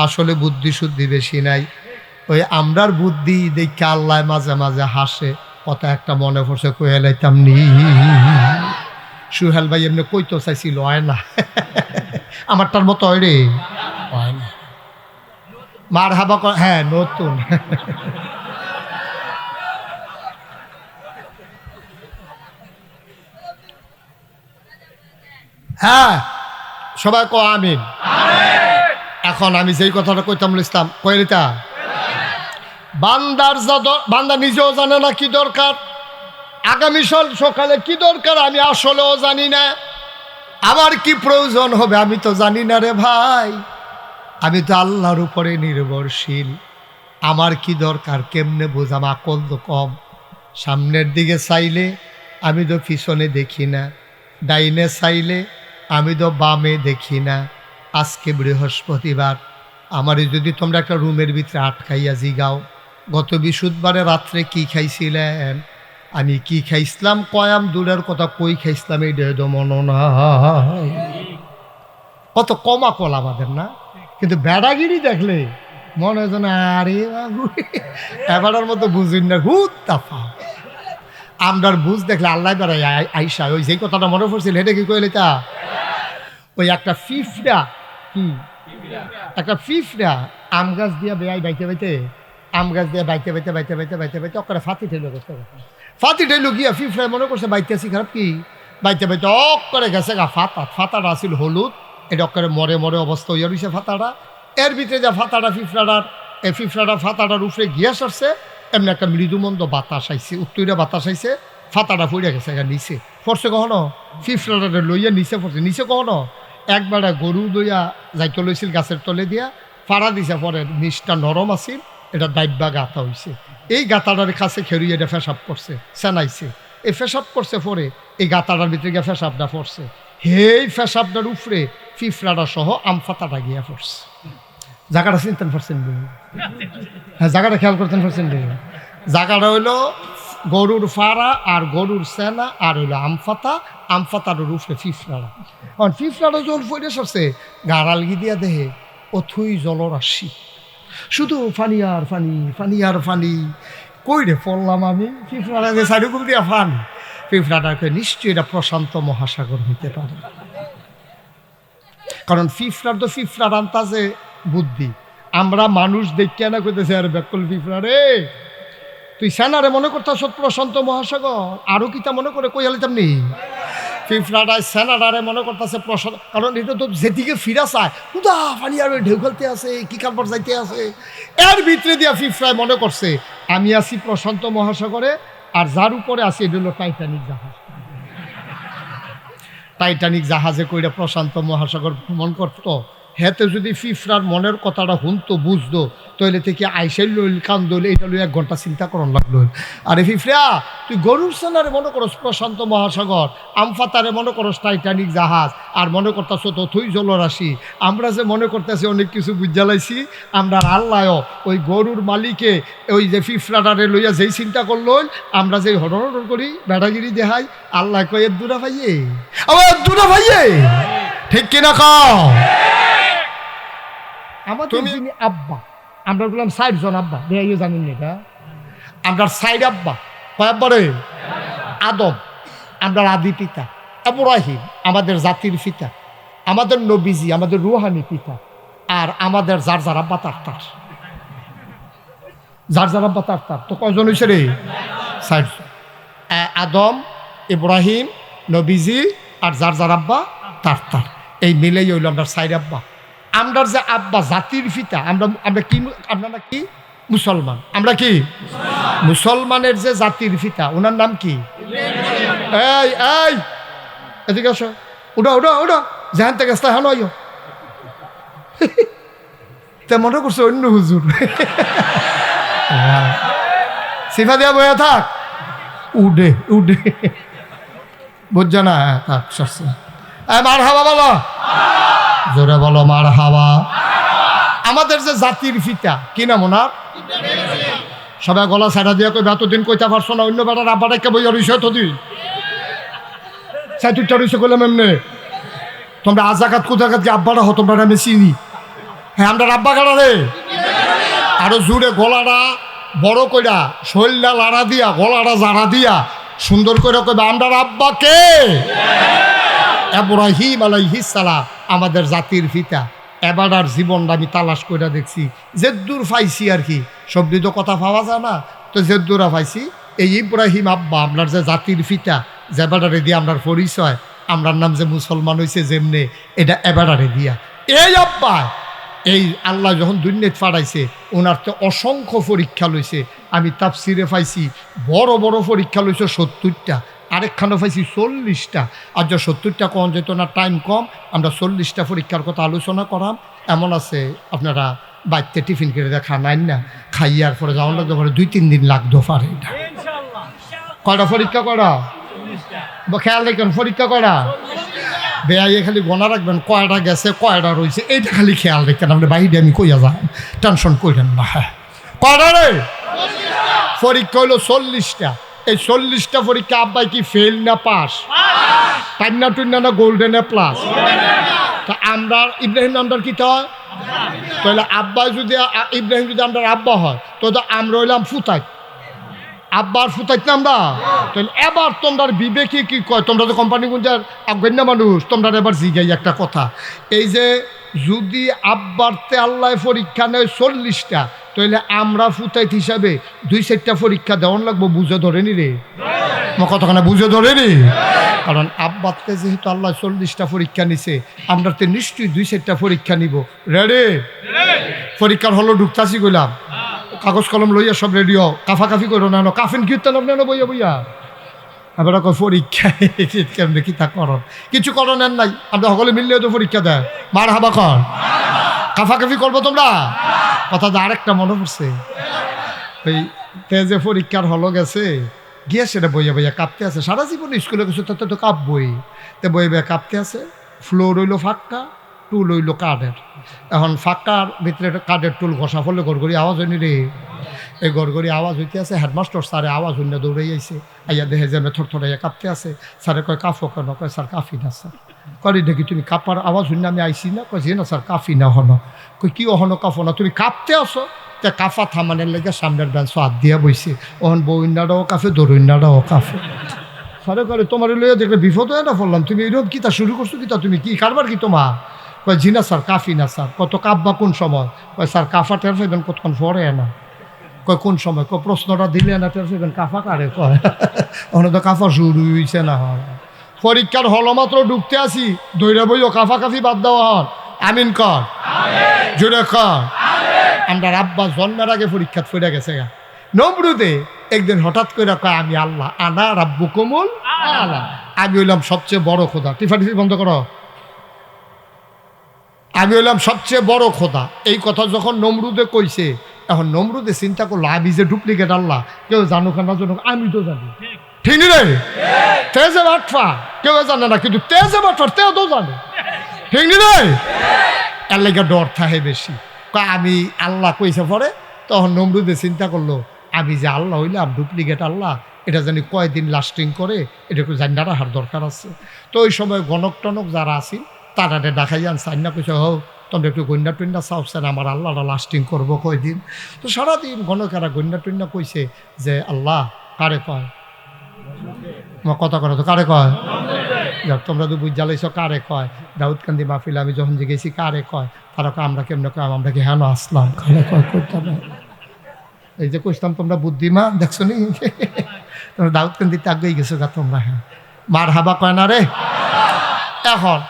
আসলে বুদ্ধি শুদ্ধি বেশি নাই। ওই আমরার বুদ্ধি দেখে আল্লাহ মাঝে মাঝে হাসে। কথা একটা মনে পড়ছে কয়ে লাইতাম নি, সুহেল ভাই এমনি কইতো চাইছিল হয় না। আমারটার মতো হয় রে, হয় না। মার হাবা হ্যাঁ নতুন। হ্যাঁ সবাই ক আমিন। এখন আমি যেই কথাটা কইতাম ইসলাম কইলিতা বান্দার বান্দা নিজেও জানে না কি দরকার, আগামী সকালে কি দরকার আমি আসলেও জানি না। আমার কি প্রয়োজন হবে আমি তো জানি না রে ভাই। আমি তো আল্লাহর উপরে নির্ভরশীল। আমার কি দরকার কেমনে বোঝাম? আকল তো কম। সামনের দিকে চাইলে আমি তো পিছনে দেখি না, ডাইনে চাইলে আমি তো বামে দেখি না। আজকে বৃহস্পতিবার, আমারে যদি তোমরা একটা রুমের ভিতরে আটকাইয়া জিগাও গত বৃহস্পতিবারে রাত্রে কি খাইছিলেন, আমি কি খাইছিলাম কয়াম দূরের কথা কই খাইছিলাম এই দেহ মনো নাই। কত কমা কল আমাদের না, কিন্তু বেড়াগিরি দেখলে মনে হয় যেন আরে বাবু এবারের মতো বুঝুন না হুত তাফা। আমরার বুঝ দেখলে আল্লাহ বেড়াই আইসা ওই যে কথাটা মনে পড়ছিল এটা কি কইলে তা ওই একটা ফিফড়া কি একটা ফিফড়া আম গাছ দিয়া বেয়াই বাইতে বাইতে আম গাছ দিয়ে বাইতে বাইতে বাইতে বাইতে বাইতে বাইতে অকরে ফাতি ঠেলো গেছে। ফাতি ঠেলো গিয়া ফিফড়া মনে করছে বাইতে আসি খারাপ কি বাইতে বাইতে অকরে গেছে গা ফাতাটা আসিল হলুদ, এটা অকরে মরে মরে অবস্থা হইয়া রয়েছে ফাতাটা। এর ভিতরে যা ফাতাটা ফিফড়াটার এই ফিফড়াটা ফাতাটার উপরে গিয়া সারছে, এমনি একটা মৃদুমন্দ বাতাস আইছে, উত্তরে বাতাস আইছে, ফাতাটা ফুড়ে গেছে নিচে পড়ছে কখনো ফিফড়াটা লইয়া নিচে পড়ছে। নিচে কখনো একবারে গরু দইয়া যাইতে লইছিল গাছের তলে দিয়া ফাড়া দিছে, পরে নিচটা নরম আছিল, এটা দাইব্বা গাঁথা হইছে। এই গাঁথাটার কাছে খেরুই এটা ফেসাব করছে, চেনাইছে, এই ফেসাব করছে পরে এই গাঁথাটার ভিতরে গিয়ে ফেসাবটা পড়ছে। এই ফেসাবটার উপরে ফিফড়াটা সহ আম ফাতাটা গিয়া পড়ছে। জায়গাটা চিনতেন পারছেন? হ্যাঁ জায়গাটা খেয়াল করতেন পারছেন? জায়গাটা হইলো গরুর ফাড়া আর গরুর সেনা আর হইলো আমফাতা, আমফাতার উপরে ফিফড়াটা। কারণ ফিফড়াটা জল ফইরে সরছে গাড়াল গিদিয়া দেহে অথই জলরাশি, শুধু ফানি আর ফানি, ফানি আর ফানি। কই রে পড়লাম আমি, ফিফড়াটা যে সাইডুকুল দিয়া ফান, ফিফড়াটাকে নিশ্চয়ই এটা প্রশান্ত মহাসাগর হইতে পারে, কারণ ফিফড়ার তো ফিফড়ার আন্তাজে বুদ্ধি। আমরা মানুষ দেখিয়া না কইতেছে আর ব্যাকল ফিফড়া রে, তুই সেনারে মনে করতাস প্রশান্ত মহাসাগর, আরো কিতা মনে করে কই আলিতাম নি। ফিফড়াটায় সেনাডারে মনে করতেছে প্রশান্ত, কারণ এটা তো যেদিকে ফিরা চায় উদা পানি আর ঢেউ খেলতে আছে, কি কারবার যাইতে আছে, এর ভিতরে দিয়া ফিফড়ায় মনে করছে আমি আছি প্রশান্ত মহাসাগরে, আর যার উপরে আছি এটা হলো টাইটানিক জাহাজ। টাইটানিক জাহাজে কইরা প্রশান্ত মহাসাগর ভ্রমণ করতো। হেতে যদি ফিফড়ার মনের কথাটা শুনতো বুঝতো, তাহলে থেকে আইসাই লইল কান্দল, এটা লই 1 ঘন্টা চিন্তা করন লাগলো। আরে ফিফড়া তুই গরুর সেনারে মনে করস প্রশান্ত মহাসাগর, আমফাতারে মনে করস টাইটানিক জাহাজ, আর মনে করতেছ তথই জলরাশি। আমরা যে মনে করতেছি অনেক কিছু বুঝালাইছি, আমরা আল্লাহ ওই গরুর মালিকে ওই যে ফিফড়াটারে লইয়া যেই চিন্তা করল, আমরা যে হড় করি বেড়াগিরি দেখাই, আল্লাহ কয় এর দূরা ভাইয়ে, আবার দূরা ভাইয়ে, ঠিক কিনা খাও। আমাদের যিনি আব্বা, আমরা বললাম 60 জন আব্বা, বেআইও জানেন এটা, আমরা 60 আব্বা, কয় আব্বা রে? আদম আমরা আদি পিতা, ইব্রাহিম আমাদের জাতির পিতা, আমাদের নবীজি আমাদের রুহানি পিতা, আর আমাদের যার যার আব্বা তার তার, যার যার আব্বা তার তার, তো কয়জন হয়েছে রে? 60 জন। আদম, ইব্রাহিম, নবীজি আর যার যার আব্বা তার তার, এই মিলেই হইল আমরা 60 আব্বা। আমরা যে আব্বা জাতির পিতা, আমরা কি, আপনারা কি মুসলমান, আমরা কি মুসলমানের যে জাতির পিতা ওনার নাম কি? এই এই এদিকে আসো, উঠো উঠো উঠো, যেখান থেকে আসতে হানো আইও। তা মনে করছো অন্য হুজুর, সিফা দিয়া বয়া থাক, উডে উডে বুঝছো না? থাক সরছে, মার হাওয়া বলো, জোরে বলো মার হাওয়া। আমাদের যে জাতির পিতা কি নাম ওনার? সবাই গলা ছাড়া দিয়ে কই এতদিন কইতে পারছো না, অন্য বেটার আব্বা ডাক্কা বইয়া রইছে এতদিন, সাইটুটা রইছে কইলাম এমনি। তোমরা আজাকাত কুজাকাত যে আব্বাটা হতো তোমরা আমি চিনি, হ্যাঁ আমরা আব্বা কাটা রে, আরো জোরে গলাটা বড় কইরা শৈলটা লাড়া দিয়া গলাটা জাড়া দিয়া সুন্দর করে কইবা আমরা আব্বাকে। ইব্রাহিম আলাইহিস সালাম আমাদের জাতির পিতা। এবার আর জীবনটা আমি তালাশ করে দেখছি, যেদূর পাইছি আর কি, সবজি তো কথা পাওয়া যায় না, তো যেদূরা পাইছি এই ইব্রাহিম আব্বা আপনার যে জাতির পিতা, যে এবারে দিয়ে আপনার পরিচয়, আমরার নাম যে মুসলমান হয়েছে যেমনে, এটা এবারে দিয়া এই আব্বা এই আল্লাহ যখন দুনিয়াত পাঠাইছে ওনার তো অসংখ্য পরীক্ষা লইছে। আমি তাফসিরে পাইছি বড় বড় পরীক্ষা লইছে 70টা, আরেকখানে পাইছি 40টা। আর যে 70টা কম যেত না, টাইম কম, আমরা 40টা পরীক্ষার কথা আলোচনা করাম। এমন আছে আপনারা বাড়িতে টিফিন করে দেখা নাই না, খাইয়ার পরে যাওয়ার লাগতে পারে 2-3 দিন লাগতে পারে। এটা কয়টা পরীক্ষা করা, খেয়াল রাখবেন পরীক্ষা করা, বেয়াইয়ে খালি গোনা রাখবেন কয়টা গেছে কয়টা রয়েছে, এইটা খালি খেয়াল রাখতেন। আপনি বাইরে আমি কইয়া যান, টেনশন করেন না। হ্যাঁ কয়টা রে? পরীক্ষা হইলো 40টা। এই 40টা পরীক্ষা আব্বাই কি ফেল না পাস? টান্না টুন্না না গোল্ডেনে প্লাস? তা আমরা ইব্রাহিম নামটার কি হয়? তাহলে আব্বাই যদি ইব্রাহিম যদি আমরা আব্বা হয়, তো আমরা হইলাম ফুতাই, আব্বার ফুতাইত না আমরা। তাহলে এবার তোমরা বিবেকে কি কয়? তোমরা তো কোম্পানি গুঞ্জার আজ্ঞা মানুষ, তোমরা এবার জিগাই একটা কথা, এই যে যদি আব্বারতে আল্লাহ পরীক্ষা নেয় 40টা, তাহলে আমরা ফুতাইত হিসাবে 2-4টা পরীক্ষা দেওয়ান লাগবো। বুঝে ধরেনি রে কতখানে, বুঝে ধরেনি? কারণ আব্বারতে যেহেতু আল্লাহ 40টা পরীক্ষা নিছে, আমরা তো নিশ্চয়ই 2-4টা পরীক্ষা নিব। রেডি? পরীক্ষার হলো ঢুকতাছি গেলাম, কাগজ কলম লইয়া সব রেডিও, কাফাকাফি করো না, কাফিন কীর্তন আপনার বইয়া বইয়া এবার পরীক্ষা কেমনে কি তা করন, কিছু করণের নাই। আমরা সকলে মিললেও তো পরীক্ষা দেয়, মার হাবা কর, কাফাকাফি করবো তোমরা। কথা তো আরেকটা মনে পড়ছে, ওই যে পরীক্ষার হলো গেছে গিয়ে সেটা বইয়া বইয়া কাঁপতে আছে। সারা জীবন স্কুলে গেছে তো তো কাঁপবই, তো বইয়া বইয়া কাঁপতে আছে। ফ্লোর হইলো ফাঁকা, টুল হইলো কাঠের। এখন ফাঁকার ভিতরে কাঠের টুল ঘষা ফলে গড়গড়ি আওয়াজ হয়নি রে, এই গড়গড়ি আওয়াজ হইতে আছে। হেডমাস্টার স্যারে আওয়াজ হইন দৌড়াই আইছে, আইয়া দেখে যে থর থরাইয়া কাঁপতে আছে। স্যারে কয় কাঁপো কেন? কয় স্যার কাঁফি না স্যার। করি দেখি তুমি কাঁপার আওয়াজ হইন আমি আইসি না? কয় যে না স্যার কাঁফি না হন। কই কি অহনো কাঁপো না, তুমি কাঁপতে আসো? তো তে কাফা থামানের লেগে সামনের বেঞ্চ হাত দিয়া বইছে, ওহন বইন্যাটাও কাফে দরুইন্যাটাও কাফে। সারে করে তোমার লইয়া দেখলে বিপদ হয়ে না পড়লাম, তুমি এরকম কিতা শুরু করছো, কিতা তুমি কি কারবার কি তোমার? কয় জি না স্যার, কাফি না স্যার। কত কাব্বা কোন সময়? কয় স্যার কাফা টের পাইবেন কতক্ষণ পরে না। কয় কোন সময়? কয় প্রশ্নটা দিলে না টের পাইবেন কাফা কারে কয়। ওখানে তো কাফা শুরু হয়েছে না হয়। পরীক্ষার হল মাত্র ঢুকতে আসি, দৈরা বইও কাফা কাফি বাদ দেওয়া হন। আমিন কর, জুড়ে কর। আমরা আব্বা জন্মের আগে পরীক্ষা ফিরে গেছে গা। নমরুদে একদিন হঠাৎ করে কয় আমি আল্লাহ, আনা রাব্বু কুমুল আলা, আমি হইলাম সবচেয়ে বড় খোদা। টিফাটিফি বন্ধ করো। আমি হইলাম সবচেয়ে বড় খোদা। এই কথা যখন নমরুদে কইছে, এখন নমরুদে চিন্তা করলো আমি যে ডুপ্লিকেট আল্লাহ, কেউ জানুক না জানুক আমি তো জানি, ঠিক রে? তেজে বাটফা কেউ জানে না, কিন্তু তেজে বাটফার তেও তো জানে, ঠিক রে? এর লেগে ডর থাকে বেশি। আমি আল্লাহ কইছে পরে, তখন নমরুদে চিন্তা করলো আমি যে আল্লাহ হইলাম ডুপ্লিকেট আল্লাহ, এটা জানি কয়দিন লাস্টিং করে, এটা একটু জানি রাখার দরকার আছে। তো ওই সময় গণক টনক যারা আছি তারা দেখাই আন সাইনা কইছে, হোক তোমরা একটু গন্যা টন্যা চাওছেন, আমার আল্লাহটা লাস্টিং করবো কয়দিন। তো সারাদিন গণকেরা গন্যা টন্যা কইছে যে আল্লাহ কারে কয়, কথা করে তো কারে কয়, যাক তোমরা তো বুঝ জ্বালাইছ কারে কয়। দাউদকান্দি মাহফিল আমি যখন যে গেছি কারে কয়, তারা কয় আমরা কেমনে কয়, আমরা কি হেন আসলাম কারে কয় করতাম। এই যে কইতাম তোমরা বুদ্ধিমান দেখছো নি, তোমরা দাউদকান্দিতে আগেই গেছো গা তোমরা। হ্যাঁ মার হাবা কয় না রে। এখন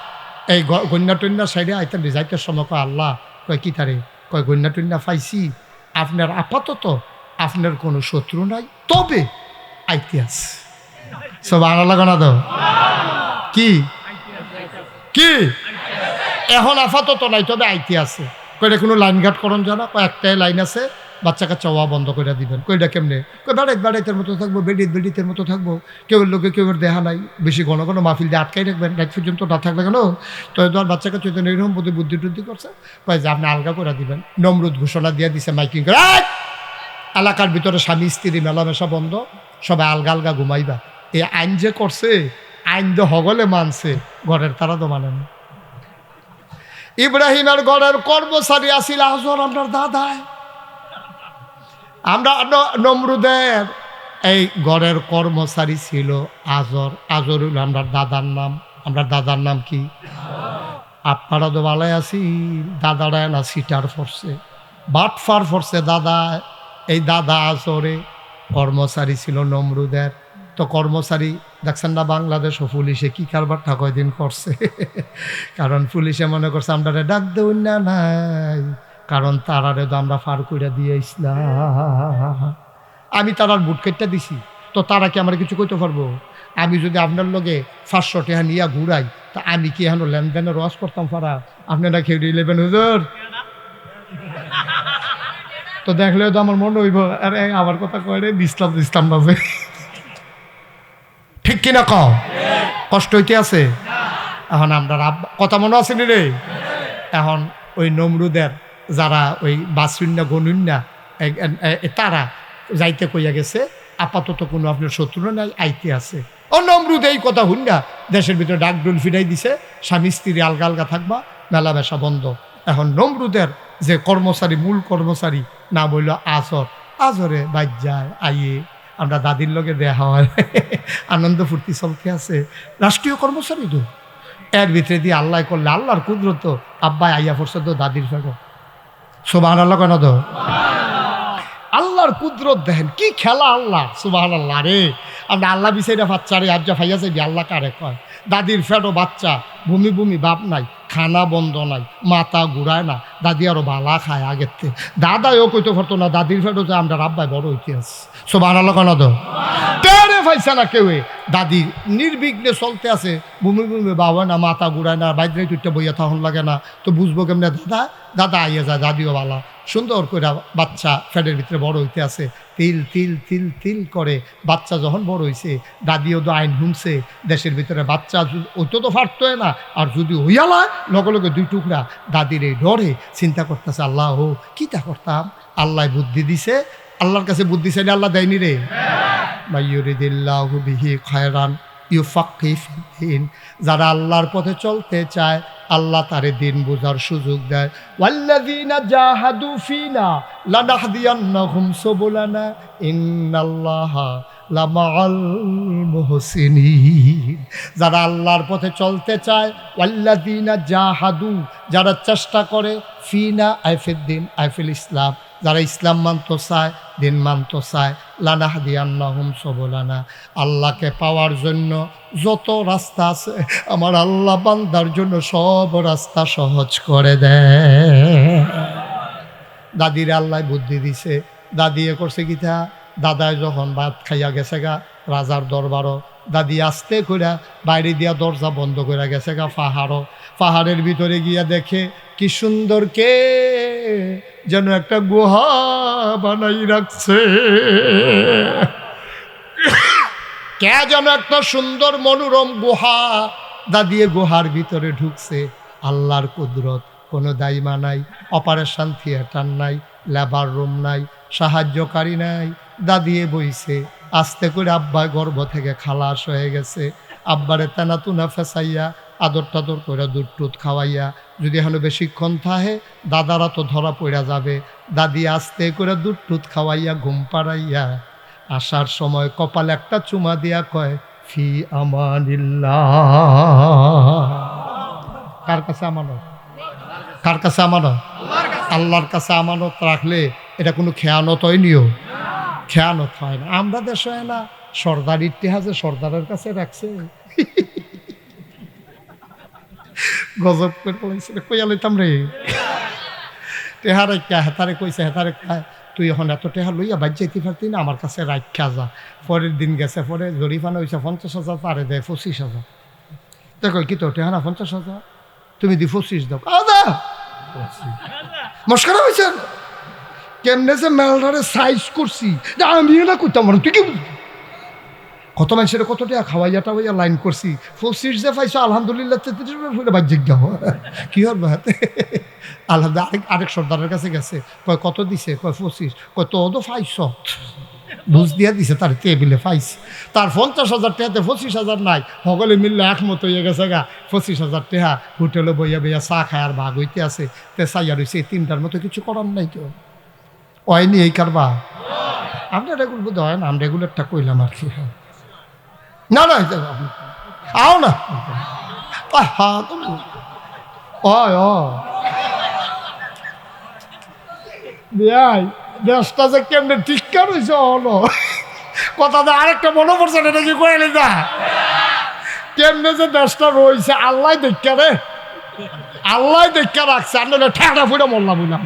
এই গন্যা টন্যা সাইডে আইতাম যাইতে সময় কয় আল্লাহ, কয় কি তারে কয় গন্যা টন্যা পাইছি, আপনার আপাতত আপনার কোনো শত্রু নাই, তবে আইতে আছে। সব আনা লাগা না তো কি কি এখন আপাতত নাই, তবে আইতে আছে। কয়টা কোনো লাইন ঘাট করণ জানা, কয়েকটাই লাইন আছে, বাচ্চা কাচ্চা ওয়া বন্ধ করে দিবেন। কইটা কেমনে? কই বেড়াইতের মতো থাকবো, বেডিতের মতো থাকবো, কেউ লোকে কেউ দেখা নাই, বেশি ঘন ঘন মাহফিল দিয়ে আটকাই রাখবেন, রাত পর্যন্ত না থাকলে কেন? তো ধর বাচ্চা কাচ্চা এরকম বুদ্ধি টুদ্ধি করছে, কয় যে আপনি আলগা করে দিবেন। নমরুদ ঘোষণা দিয়ে দিছে মাইকিং করে, এলাকার ভিতরে স্বামী স্ত্রী মেলামেশা বন্ধ, সবাই আলগা আলগা ঘুমাইবা। এই আইন যে করছে, আইন যে হগলে মানছে, ঘরের তারা তো মানে না। ইব্রাহিমের ঘরের কর্মচারী আসিল আজর, আপনার দাদায়। আমরা নমরুদের এই ঘরের কর্মচারী ছিল আজর। আজর হইল আমরা দাদার নাম। আমরা দাদার নাম কি? আপনারা তো ভালো আছি, দাদারা না সিটার ফরছে, বাটফার ফরছে দাদা। এই দাদা আজরে কর্মচারী ছিল নমরুদের। তো কর্মচারী দেখছেন না বাংলাদেশ ও পুলিশে কি কারবারটা কয়দিন করছে। কারণ পুলিশে মনে করছে আমরা ডাক দেউন না নাই, কারণ তারারে তো আমরা ফার করে দিয়ে ইসলাম। আমি তারার বুট কেটটা দিছি, তো তারা কি আমার কিছু কইতে পারবো? আমি যদি আপনার লগে 500 টাকা নিয়ে ঘুরাই, তা আমি কি এখন লেনদেনের রস করতাম পারা? আপনারা খেয়ে 11 হুজুর তো দেখলেও তো আমার মনে হইব, আরে আমার কথা কয় রে ইসলাম বাজে, ঠিক কিনা কও? কষ্ট হইতে আছে। এখন আমরা কথা মনে আছে রে। এখন ওই নমরুদের যারা ওই বাসুন্না গনুন্না তারা যাইতে কইয়া গেছে, আপাতত কোনো আপনার শত্রু নাই, আইতে আছে। ও নমরুদ এই কথা হুন্না দেশের ভিতরে ডাকডুল ফিরাই দিছে, স্বামী স্ত্রী আলগা আলগা থাকবা, মেলামেশা বন্ধ। এখন নমরুদের যে কর্মচারী, মূল কর্মচারী নাম হইল আজর। আজরে বাইর যায়, আইয়ে আমরা দাদির লগে দেখা হয়, আনন্দ ফুর্তি চলতে আছে। রাষ্ট্রীয় কর্মচারী তো এর ভিতরে দিয়ে আল্লাহ করলে আল্লাহর কুদরত, আব্বাই আইয়া পড়ছে তো দাদির ফেরো। সুবহানাল্লাহ কেন তো? আল্লাহর কুদরত দেখেন কি খেলা আল্লাহ। সুবহানাল্লাহ রে, আমরা আল্লাহ বিষয়টা বাচ্চা রে আবজা ফাইয়া যাবি, আল্লাহ কারে কয়? দাদির ফেরো বাচ্চা, ভূমি বাপ নাই, খানা বন্ধ নাই, মাথা ঘুরায় না, দাদি আরো বালা খায় আগের থেকে। দাদাও কইতে পারতো না, দাদির ফেরো যে আমরা আব্বাই বড় ইতিহাস। সুবহানাল্লাহ কেন তো? টেরে পাইছে না কেউ, দাদি নির্বিঘ্নে চলতে আছে, ভূমি বাবা না, মাথা ঘুরায় না, বাইরে তুইটা বইয়া তখন লাগে না, তো বুঝবো কেমনে? দাদা আইয়া যায়, দাদিও বালা সুন্দর করে বাচ্চা ফ্যাটের ভিতরে বড় হইতে আছে, তিল তিল তিল তিল করে বাচ্চা যখন বড় হয়েছে, দাদিও তো আইন শুনছে দেশের ভিতরে বাচ্চা ওইতো তো ফাটতোই না, আর যদি হইয়ালায় লগে লগে 2 টুকরা। দাদির এই ডরে চিন্তা করতেছে, আল্লাহ হো কিটা করতাম, আল্লাহ বুদ্ধি দিছে। আল্লাহর কাছে বুদ্ধি চাইলে আল্লাহ দেয়নি রে। মাইয়ুরিদিল্লাহু বিহি খায়রান ইউফাক্কিহু ফিদ্দীন। যারা আল্লাহর পথে চলতে চায় আল্লাহ তারে দিন বুঝার সুযোগ দেয়। ওয়াল্লাযীনা জাহাদু ফিনা লানাহদিয়ান্নাহুম সুবুলানা ইন্নাল্লাহা লামাআল মুহসিনিন। যারা আল্লাহর পথে চলতে চায়, ওয়াল্লাযীনা জাহাদু, যারা চেষ্টা করে, ফিনা আইফিদ্দিন আইফিল ইসলাম, যারা ইসলাম মানতে চায়, দিন মানতে চায়, লানাহদিয়ান্নাহুম সুবুলানা, আল্লাহকে পাওয়ার জন্য যত রাস্তা আছে আমার আল্লাহ বান্দার জন্য সব রাস্তা সহজ করে দেয়। দাদির আল্লাহ বুদ্ধি দিছে। দাদি এ করছে গীতা, দাদায় যখন ভাত খাইয়া গেছে গা রাজার দরবারও, দাদি আস্তে করে বাইরে দিয়া দরজা বন্ধ করে গেছে গা পাহাড়ের ভিতরে গিয়া দেখে কি সুন্দর কে যেন একটা গুহা বানাই রাখছে, কে যেন একটা সুন্দর মনোরম গুহা। দাদিয়ে গুহার ভিতরে ঢুকছে। আল্লাহর কুদরত, কোনো দাইমা নাই, অপারেশন থিয়েটার নাই, লেবার রুম নাই, সাহায্যকারী নাই। দাদিয়ে বইছে। আস্তে করে আব্বা গর্ভ থেকে খালাস হয়ে গেছে। আব্বারে তেনা তুনা ফেসাইয়া আদর টাদর করে দুধ টুধ খাওয়াইয়া, যদি এখনো বেশিক্ষণ থাহে দাদারা তো ধরা পড়া যাবে। দাদি আস্তে করে দুধ টুধ খাওয়াইয়া ঘুম পাড়াইয়া আসার সময় কপালে একটা চুমা দিয়া কয়, ফি আমানিল্লাহ। কার কাছে আমানত? কার কাছে আমানত? আল্লাহর কাছে আমানত রাখলে এটা কোনো খেয়ানত হয়নিও, খেয়ানত হয় না। আমরা দেশে হয় না, সর্দার ইতিহাসে সর্দারের কাছে রাখছে। গজব করে পড়াইছিল, কইয়া লইতাম রে টেহার হেতারে কইছে, হেতারে তুই এখন এত টেহা লইয়া বাদ যাইতে পারতি না, আমার কাছে রাখা যা। পরের দিন গেছে, পরে জরিফানা হয়েছে 50,000, তারে দেয় 25,000। দেখো কি তো টেহা না 50,000, তুমি দি 25 দাও। মস্করা হয়েছে, কেমনে যে মেলটারে সাইজ করছি আমি না করতাম, তুই কি বুঝবি? কত মানুষের কত টাকা খাওয়াইয়া টাওয়াইয়া লাইন করছি, 25 যে পাইছো আলহামদুলিল্লাহ, 33 বাহ্যিক দাও কি হর বাহাতে। আলহামদুলিল্লাহ আরেক সর্দারের কাছে গেছে, কয় কত দিছে, কয় 25, কয় তো পাইছ, বুঝ দিয়া দিছে তার টেবিলে পাইছে। তার 50,000 টাকাতে 25,000 নাই, সকলে মিললে একমত হইয়া গেছে গা 25,000 টাকা হোটেলে বইয়া বইয়া চা খায় আর ভাগ হইতে আছে। তে চাইয়া রয়েছে 3টার মতো, কিছু করার নাই তো হয়নি এই কারবা। আমরা রেগুলার বোধ হয় না, আমি রেগুলারটা কইলাম আর কি। না না আও না, হ্যাঁ তুমি দেশটা যে কেমনে টিকা রয়েছে হলো কথা, আরেকটা মনে পড়ছে না নাকি কইলে যা, কেমনে যে দেশটা রয়েছে আল্লাহ দেখা রে, আল্লাহ দেখা রাখছে। আমরা ঠেকা ফুটে মরলাম বুঝলাম,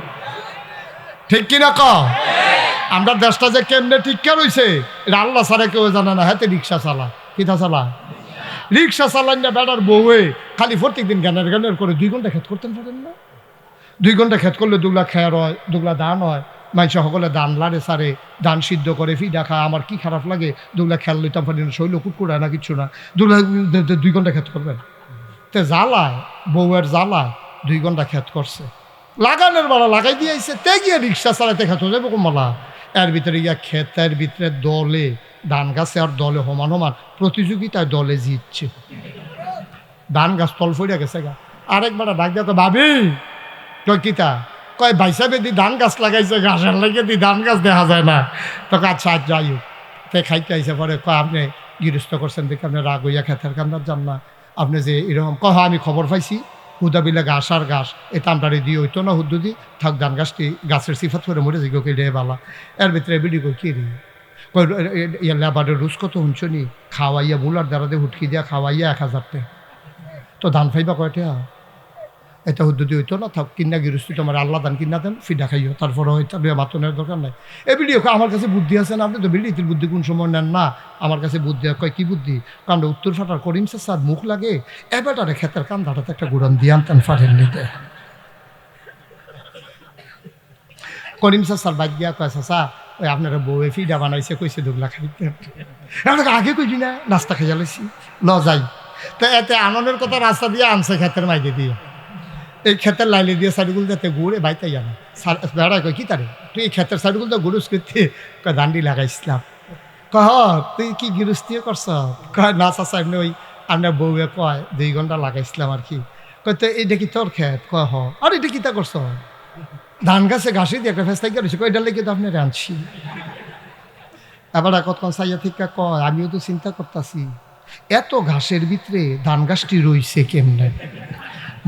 ঠিক কিনা ক? আমরা দেশটা যে কেমনে টিকা রয়েছে এটা আল্লাহ ছাড়া কেউ জানে না। হাতে রিক্সা চালা, কিতা চালা, রিক্সা চালান না বেটার বউয়ে খালি প্রত্যেক দিন গানের করে 2 ঘন্টা খেত করতেন পারেন না। 2 ঘন্টা খেত করলে 2 লাখ খেয়ার হয়, 2 লাখ ধান হয়। মানুষ সকলে ধান লাড়ে সারে, ধান সিদ্ধ করে ফিডা খায়। আমার কি খারাপ লাগে, 2 লাখ খেয়াল লইতাম পারি না, শৈল কুটকুড়ায় না কিচ্ছু না। 2 ঘন্টা খেত করবেন, তে জ্বালায় বউয়ের জ্বালায় 2 ঘন্টা খেত করছে, লাগানোর বেলা লাগাই দিয়েছে, তে গিয়ে রিক্সা চালাইতে খেত যাবো কমলা। এর ভিতরে গিয়া ক্ষেতের ভিতরে দলে ধান গাছে আর দলে সমান সমান প্রতিযোগিতায় দলে জিতছে। ধান গাছ তল ফইরা গেছে গা। আরেকবার ডাক দিয়া কয়, ভাবি কয় কিতা, কয় ভাইসা বেদি ধান গাছ লাগাইছে, ঘাসের লাগে দি ধান গাছ দেখা যায় না। তোকে আচ্ছা যাই হোক, তে খাইতে আইসে পরে কয় আপনি গৃহস্থ করছেন দেখে আপনি রাগ হইয়া খেতের কান্দার যান না, আপনি যে এরকম। কয় আমি খবর পাইছি হুদা বিলে ঘাস আর ঘাস এই তামটারে দিয়ে হইতো না, হুদ্দুদি থাক ধান গাছটি গাছের সিফাত করে মরে যাই কে রে বালা। এর ভিতরে বিডি কই কি রে, কই ইয়া লেবারের রুজ কত শুনছ নি, খাওয়াইয়া বুলার দ্বারাতে হুটকি দিয়া খাওয়াইয়া 1000 টাকা, তো ধান ফাইবা কয়টা, এটা হুদ্দুদি হইতো না, থাক কিনা গৃহস্থী তোমার আল্লাহ দান কিনা দেন, ফিডা খাইও, তারপরে হয়তো মাতনের দরকার নাই। এ বিডিও আমার কাছে বুদ্ধি আছে না, আপনি তো বিডিতির বুদ্ধি কোন সময় নেন না, আমার কাছে বুদ্ধি। কয় কি বুদ্ধি, কারণ উত্তর ফাটার করিম স্যার মুখ লাগে এবারে ক্ষেতের কান্দাটাতে একটা গুড়ান দিয়ে আনতেন ফাটের নিতে। করিম স্যার বাদ দিয়া কয় চাচা ওই আপনারা বউয়ে ফিডা বানাইছে, কইছে 2 লাখ খাইতে, আগে কইছি না নাস্তা খাইয়া লাইছি ল যাই। তো এতে আনন্দের কথা রাস্তা দিয়ে আনছে ক্ষেতের মাইকে দিয়ে, এই ক্ষেতের লাইলে দিয়ে সাইডগুলো যাতে ঘুরে বাইতাই জানা। বেড়ায় কয় কি তারে, তুই এই ক্ষেতের সাইডগুলো তো গুরুস করতে, কয় দান্ডি লাগাইছিলাম। কহ তুই কি গৃহস্থী করছ, কয় না চাচা এমনি ওই আপনার বউয়ে কয় 2 ঘন্টা লাগাইছিলাম আর কি। কইতে এইটা কি তোর খেত? কয় হ। আর এটা কি তা করছ? ধান গাছে ঘাসি দিয়ে একটা ফেস্তাই গেছে, কয় এটা লেগে তো আপনি আনছি। এবার কতক্ষণ সাইয়া থেকে কয় আমিও তো চিন্তা করতেছি এত ঘাসের ভিতরে ধান গাছটি রইছে কেমনে।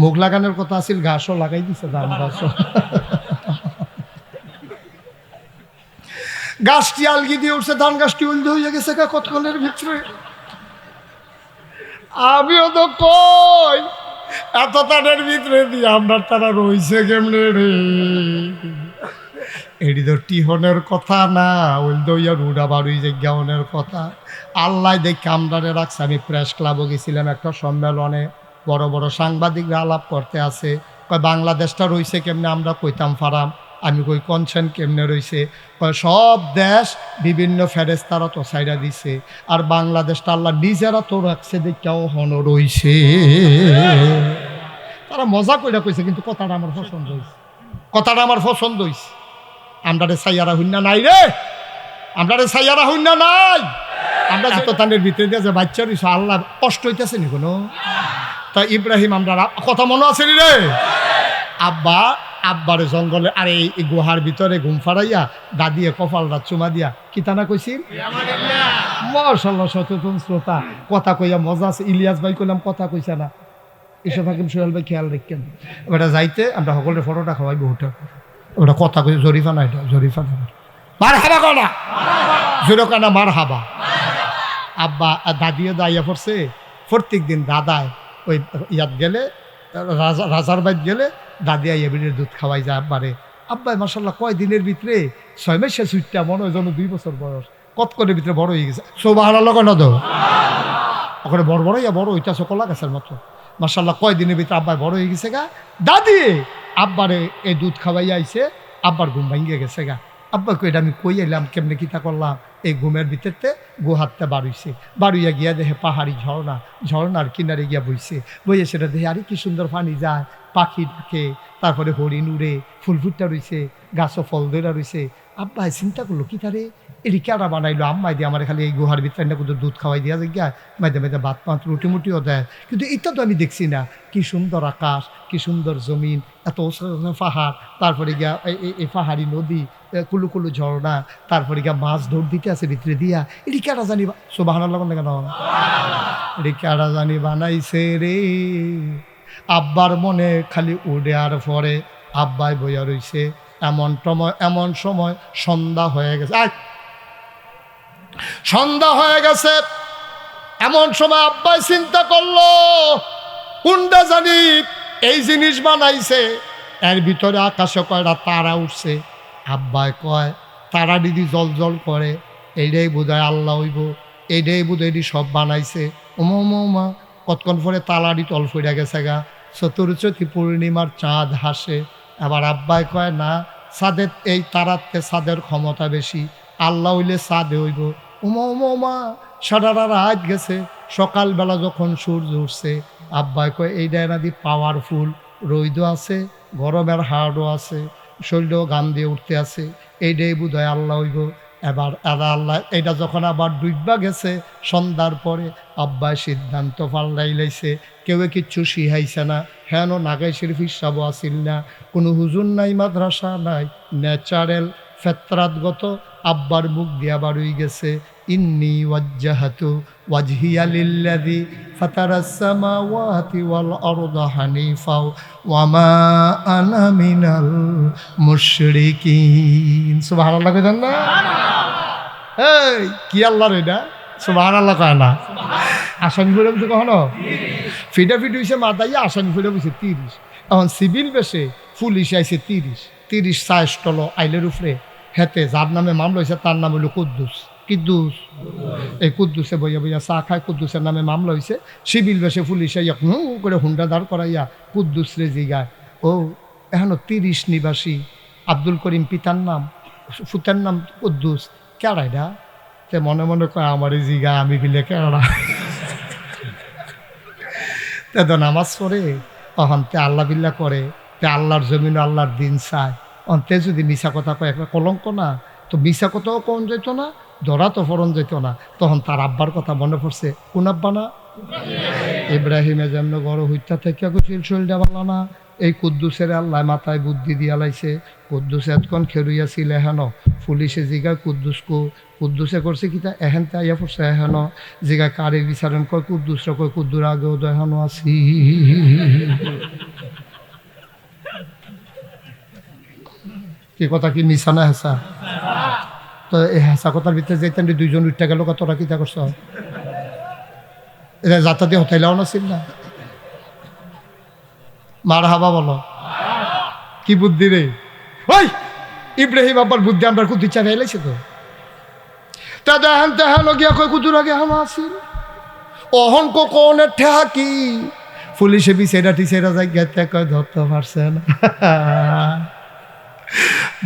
মুখ লাগানোর কথা আছিল, ঘাসও লাগাই দিছে, ধান গাছও। গাছটি আলগি দিয়ে উঠছে, ধান গাছটি উল্টে হয়ে গেছে কতক্ষণের ভিতরে। আমিও তো কই এত তাদের ভিতরে দিয়ে আমরা তারা রইছে কেমনে রে। এটি তো টিহনের কথা না, ওই দইয়া রুডা বাড়ুই যে জ্ঞানের কথা। আল্লাহ দেখে আমরারে রাখছে। আমি প্রেস ক্লাবও গেছিলাম একটা সম্মেলনে, বড় বড় সাংবাদিকরা আলাপ করতে আছে, কয় বাংলাদেশটা রইছে কেমনে, আমরা কইতাম ফারাম। আমি কই কনসেন কেমনে রইছে, কয় সব দেশ বিভিন্ন ফেরেস্তারা তো সাইডা দিছে, আর বাংলাদেশটা আল্লাহ নিজেরা তো রাখছে দেখেও হন রইছে। তারা মজা কইরা কইছে, কিন্তু কথাটা আমার পছন্দ হয়েছে, কথাটা আমার পছন্দ হয়েছে। আমরা রে সাইয়ারা হইনা নাই রে, আমরা রে সাইয়ারা হইনা নাই। আমরা যত তানের ভিতরে দিয়ে যে বাচ্চা রইছে, আল্লাহ কষ্ট হইতেছে নি কোনো? তা ইব্রাহিম আমরা কথা মনে আছে রে, আব্বারে জঙ্গলে আর এই গুহার ভিতরে ঘুম ফাড়াইয়া দাদিয়ে কপালটা চুমা দিয়া কিতানা কইছিল। মাশাআল্লাহ, সচেতন শ্রোতা, কথা কইয়া মজা আছে। ইলিয়াস ভাই কইলাম কথা কইছে না, এসব হাকিম সোহেল ভাই খেয়াল রাখেন। ওটা যাইতে আমরা সকলের ফটোটা খাওয়াই বহুটা, ওটা কথা কই জরিফা না, এটা জরিফা না, মার হাবা কনা জোরো কানা মার হাবা। আব্বা দাদিও দাইয়া পড়ছে প্রত্যেক দিন দাদায় ওই ইয়াত গেলে, রাজার বাইত গেলে দাদি আইয়া বিড়ির দুধ খাওয়াই যায় আব্বারে। আব্বাই মাসাল্লাহ কয় দিনের ভিতরে 6 মাসে সুইটটা মনে হয় যেন 2 বছর বয়স, কত করে ভিতরে বড় হয়ে গেছে। সুবহানাল্লাহ কেন দো ওখানে বড় বড় ইয়া বড় হইতাছে কলা গাছের মতো। মাসাল্লাহ কয় দিনের ভিতরে আব্বাই বড় হয়ে গেছে গা। দাদি আব্বারে এই দুধ খাওয়াইয়া আইছে, আব্বার ঘুম ভাঙ্গিয়ে গেছে গা। আব্বা কই এটা আমি কই এলাম, কেমনে কিতা করলাম। এই ঘুমের ভিতরতে গুহাতে বাড়ুইছে, বাড়ুইয়া গিয়া দেখে পাহাড়ি ঝর্ণা, ঝর্ণার কিনারে গিয়া বইছে, বইয়ে সেটা দেখে আরে কি সুন্দর পানি যায়, পাখি ডাকে, তারপরে হরিণ উড়ে, ফুল ফুটটা রইছে, গাছও ফল ধরা রইছে। আব্বাই চিন্তা করলো কি তারে এটি কেডা বানাইলো। আম্মাই দিয়ে আমার খালি এই গুহার ভিতরে না কোথাও দুধ খাওয়াই দিয়া যায়, মাঝে মাঝে ভাত পাত রুটি মুটিও দেয়, কিন্তু এটা তো আমি দেখছি না। কি সুন্দর আকাশ, কি সুন্দর জমিন, এত পাহাড়, তারপরে গিয়া এই পাহাড়ি নদী, কুলু কুলু ঝর্ণা, তারপরে গিয়া মাছ ধর দিতে আছে ভিতরে দিয়া। এটি কেডা জানি সুবহানাল্লাহ কেন এটি কেডা জানি বানাইছে রে। আব্বার মনে খালি উড়ে, আর পরে আব্বাই বইয়া রইছে। এমন সময় সন্ধ্যা হয়ে গেছে, সন্ধ্যা হয়ে গেছে। এমন সময় আব্বাই চিন্তা করলো কোনটা জানি এই জিনিস বানাইছে। এর ভিতরে আকাশে কয়টা তারা উঠছে। আব্বাই কয় তারা দিদি জল জল করে, এইটাই বোধহয় আল্লাহ হইব, এইটাই বোধহয় এটি সব বানাইছে। ওমা কতক্ষণ পরে তালাড়ি তল ফিরে গেছে গা। চতুর্থী পূর্ণিমার চাঁদ হাসে। আবার আব্বাই কয় না, চাঁদের এই তারাতে চাঁদের ক্ষমতা বেশি, আল্লাহ হইলে চাঁদে হইব। ওমা সারা রাত গেছে। সকালবেলা যখন সূর্য উঠছে, আব্বাই কয় এইটা নাকি পাওয়ারফুল, রৈদও আছে, গরমের হাড়ও আছে, শরীরেও গাম দিয়ে উঠতে আছে, এইটাই বোধ হয় আল্লাহ হইব। এবার আল্লাহ এইটা যখন আবার ডুববা গেছে সন্ধ্যার পরে, আব্বাই সিদ্ধান্ত পাল্টাই লাইছে। কেউ কিচ্ছু শিহাইছে না, হেন নাগাই শরীফ হিসাবও আসিল না, কোনো হুজুর নাই, মাদ্রাসা নাই, ন্যাচারাল ফেতরাতগত আব্বার মুখ দিয়া বাড়ুই গেছে। ইন্নী ওয়াজ্জাহাতু ওয়াজহিয়া লিল্লাযী ফাতারাস সামাওয়াতি ওয়াল আরদা হানিফা ওয়া মা আনা মিনাল মুশরিকিন। সুবহানাল্লাহ কইতেন না? এই কি আল্লাহর এটা সুবহানাল্লাহ কয় না? আসামি ফিরে বুঝে কখনো ফিডাফিড হয়েছে মাথায়, আসামি ফিরে বুঝে 30। এখন সিভিল বেশে পুলিশ আইছে 30 সাইস্টল আইলের উপরে। হেতে যার নামে মামলা হয়েছে তার নাম হইল কুদ্দুস। এই কুদ্দুসে বইয়া বইয়া চা খায়, কুদ্দুসের নামে মামলা হয়েছে। সিভিল বেশে পুলিশ আইয়া করে হুন্ডা দাঁড় করাইয়া কুদ্দুস রে জিগায়, ও এখনো 30 নিবাসী, আব্দুল করিম পিতার নাম, ফুতের নাম কুদ্দুস, কেডা এটা? তে মনে মনে কয় আমারই জিগা, আমি বিলে কেডা। তে তো নামাজ পড়ে তখন তে আল্লাহ বিল্লাহ করে, তে আল্লাহর জমিন আল্লাহর দিন চায়। অন্তে যদি মিশা কথা কয় একটা কলঙ্ক না, তো মিশা কথাও কম যেত না, ধরা তো ফরন যেত না। তখন তার আব্বার কথা মনে পড়ছে। কোন আব্বা না? ইব্রাহিমে যেমন বড় হইতা থেকে কুচিল শরীরটা ভালো না, এই কুদ্দুসের আল্লাহ মাথায় বুদ্ধি দিয়া লাইছে। কুদ্দুস এতক্ষণ খেরুইয়া ছিল হেন, পুলিশে জিগা কুদ্দুসে করছে কিতা এহেন তাইয়া পড়ছে হেন, জিগা কারে বিচারণ কয় কুদ্দুসরা কয় কুদ্দুর আগেও তো এখনো আছি। কি কথা কি মিশা না হেসা? তো এই হেসা কথার ভিতরে যেতেন দুইজন উঠতে গেল, তোরা কিতা করছ? এটা যাতা দিয়ে হতাইলাও না ছিল না। মার হাবা বলো, কি বুদ্ধি রে ওই ইব্রাহিম আব্বার বুদ্ধি আমরা কুদ্দি চা ফেলেছি তো। তা দেখেন তেহান গিয়া কয় কুদুর আগে হামা আসিল অহন কোনের ঠেহা কি পুলিশে বিছেরা টিছেরা জায়গাতে কয় ধরতে পারছে না,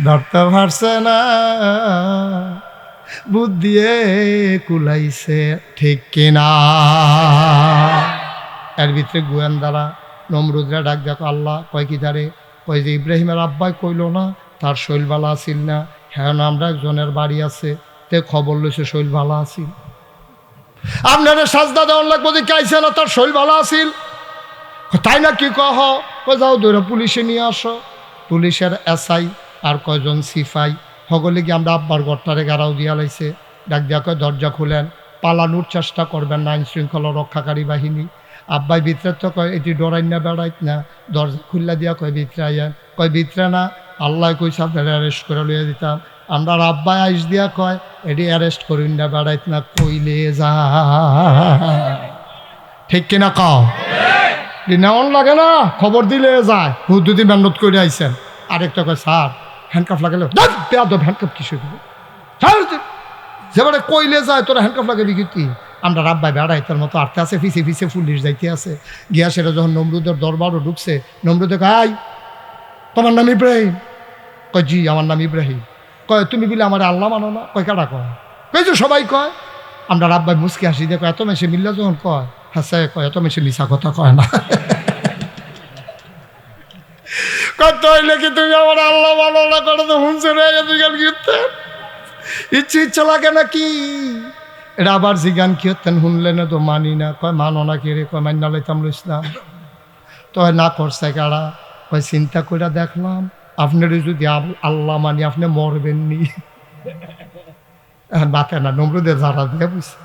ধরতে পারছে না, বুদ্ধিয়ে কুলাইছে ঠিক কিনা। এর ভিতরে গোয়েন্দারা নমরুদরা ডাক দেখো আল্লাহ কয় কি ধারে, কয় যে ইব্রাহিমের আব্বাই কইল না তার শৈল ভালো আসিল না, হ্যাঁ না আমরা একজনের বাড়ি আছে তে খবর লইছে শৈল ভালো আসিল, আপনারা সাজদা দেওয়ার লাগবো যে কাইছে না তার শৈল ভালো আসিল। তাই না কি কহ, যাও ধরে পুলিশে নিয়ে আসো। পুলিশের এসআই আর কয়জন সিপাই সকলে গিয়ে আমরা আব্বার ঘরটারে গাড়াও দিয়া লাইছে। ডাক দিয়া কয় দরজা খুলেন, পালানোর চেষ্টা করবেন না, আইন শৃঙ্খলা রক্ষাকারী বাহিনী। আব্বাই ভিতরে তো কয় এটি ডরাই না বেড়াইত না, দরজা খুললা দিয়া কয় ভিতরে আইয়া, কয় ভিতরে না আল্লাহ কইছে আপনারা অ্যারেস্ট করে লইয়া দিতাম। আমরা আব্বাই আইস দিয়া কয় এটি অ্যারেস্ট করিন না বেড়াইত না, কইলে যা ঠিক কিনা কও? নেওয়ান লাগে না, খবর দিলে যায়। হুদুদি মেহনত করে আইসেন। আরেকটা কয় স্যার হ্যান্ডকাফ লাগালে বেয়াদব, হ্যান্ডকাফ কিসে যেবারে কইলে যায় তোরা হ্যান্ডকাফ লাগাবি কি? আমরা রাব্বাই বেড়াইতার মতো আটতে আছে, ফিসে ফিসে পুলিশ যাইতে আছে। গিয়া সেটা যখন নমরুদের দরবারও ঢুকছে, নমরুদে কয় তোমার নাম ইব্রাহিম? কয় জি আমার নাম ইব্রাহিম। কয় তুমি বলে আমার আল্লাহ মানো না? কয় কাটা কয়? কই যে সবাই কয়। আমরা রাব্বাই মুসকি হাসি দেখো এত মেশে মিল্লা যখন কয় হ্যাঁ কয় এত মেশে মিশা কথা কয় না। কত হইলে কি তুমি আমার আল্লাহ মানো না? করে তো হুঁসে রয়ে গিয়ে ইচ্ছে ইচ্ছা লাগে নাকি? এটা আবার জিগান কি হতেন শুনলে না তো মানি না। কয় মানো না কি রে? কয় মান্না লাইতাম ইসলাম। তো না করছে কারা? কয় চিন্তা করে দেখলাম আপনার যদি আল্লাহ মানি আপনি মরবেন নি। এখন বাতে না নমরুদের যারা দিয়ে বুঝছে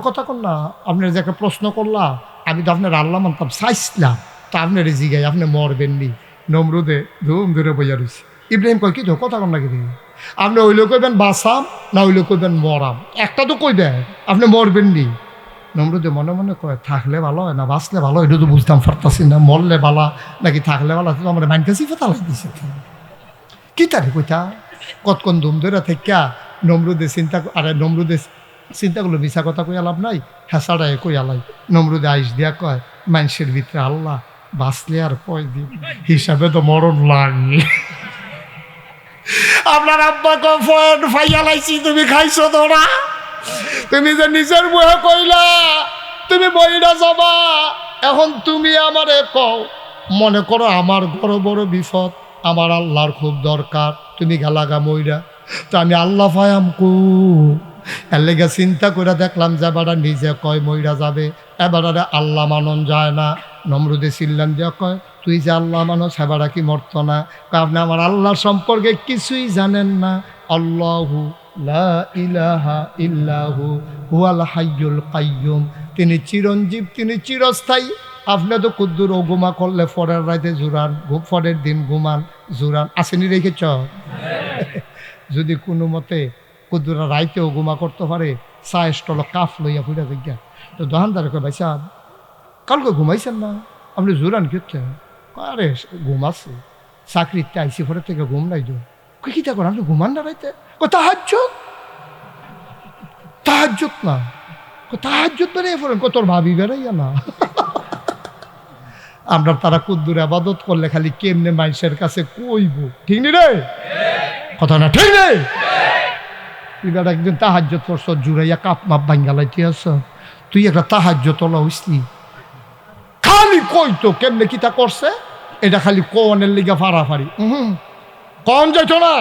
কথা কর না, আপনার যে একটা প্রশ্ন করলাম আমি তো আপনার আল্লাহ মানতাম চাইছিলাম, তো আপনার জিগাই আপনি মরবেন নি। নমরুদে ধুম ধরে বইয়া রয়েছে। ইব্রাহিম কয় কি তো কথা কর না কি আপনি ওইলে কইবেন বাসাম না ওইলে কইবেন মরাম, একটা তো কইবেন আপনি মরবেন নি। নমরুদে মনে মনে কয় থাকলে ভালো হয় না বাঁচলে ভালো, এটা তো বুঝতাম পারতাছি না, মরলে ভালা নাকি থাকলে ভালো। তো আমার মাইন কাছে ফেতা লাগতেছে কি তারে কইতা কতক্ষণ ধুম ধরে থেকে নমরুদে চিন্তা, আরে নমরুদে চিন্তা করলো মিশা কথা কই লাভ নাই, হেঁচাড়ায় কই আলাই। নমরুদে আইস দিয়া কয় মানুষের ভিতরে আল্লাহ বাঁচলে আর কয় দিন হিসাবে তো মরণ লাগে। আপনার আব্বা কফন ফাইয়া লাইছি তুমি খাইছো তোরা, তুমি যে নিজের বয়ে কইলা তুমি বইরা যাবা, এখন তুমি আমারে কও মনে করো আমার বড় বড় বিপদ, আমার আল্লাহর খুব দরকার, তুমি গালাগা মইরা, তো আমি আল্লাহ ফায়াম কু এর লেগে চিন্তা করে দেখলাম যে এবারে নিজে কয় মইরা যাবে, এবারে আল্লাহ মানন যায় না। নমরুদে চিল্লান দিয়া কয় তুই যে আল্লাহ মানুষ হেবারা কি মরত না? আপনি আমার আল্লাহর সম্পর্কে কিছুই জানেন না। আল্লাহু লা ইলাহা ইল্লাহু হুয়াল হাইয়ুল কাইয়ুম, তিনি চিরঞ্জীব, তিনি চিরস্থায়ী। আপনি তো কুদ্দুর ও ঘুমা করলে পরের রাতে জুরান, পরের দিন ঘুমান জুরান আসেনি রেখেছ। যদি কোনো মতে কুদ্দুরা রাইতেও ঘুমা করতে পারে চায়েস্টল কাফ লইয়া ফুটা জিজ্ঞা, তো দোকানদারে কয় ভাই সাহেব কালকে ঘুমাইছেন না আপনি জোরান কিচ্ছে? আরে ঘুমাচ্ছে চাকরিতে আইসি ফোরের থেকে ঘুম নাই দো। কিটা করেন আপনি ঘুমান না রাইতে? তাহাজ্জুদ, তাহাজ্জুদ না তাহাজ্জুদ বেরিয়ে পড়েন তোর ভাবি বেড়াইয়া না। আমরা তারা কুদ্দুর আবাদত করলে খালি কেমনে মানুষের কাছে কইব, ঠিক নি রে কথা না? ঠিক নেই এবার একদিন তাহাজ্জুদ করছ জুড়াইয়া কাপ মাপ বাঙ্গালাইতে আস, তুই একটা তাহাজ্জুদ তোলা হইসলি খালি কইতো কেমনে কিতা করছে এটা খালি কনের লিগা ফাড়াফাড়ি কন যাইত না।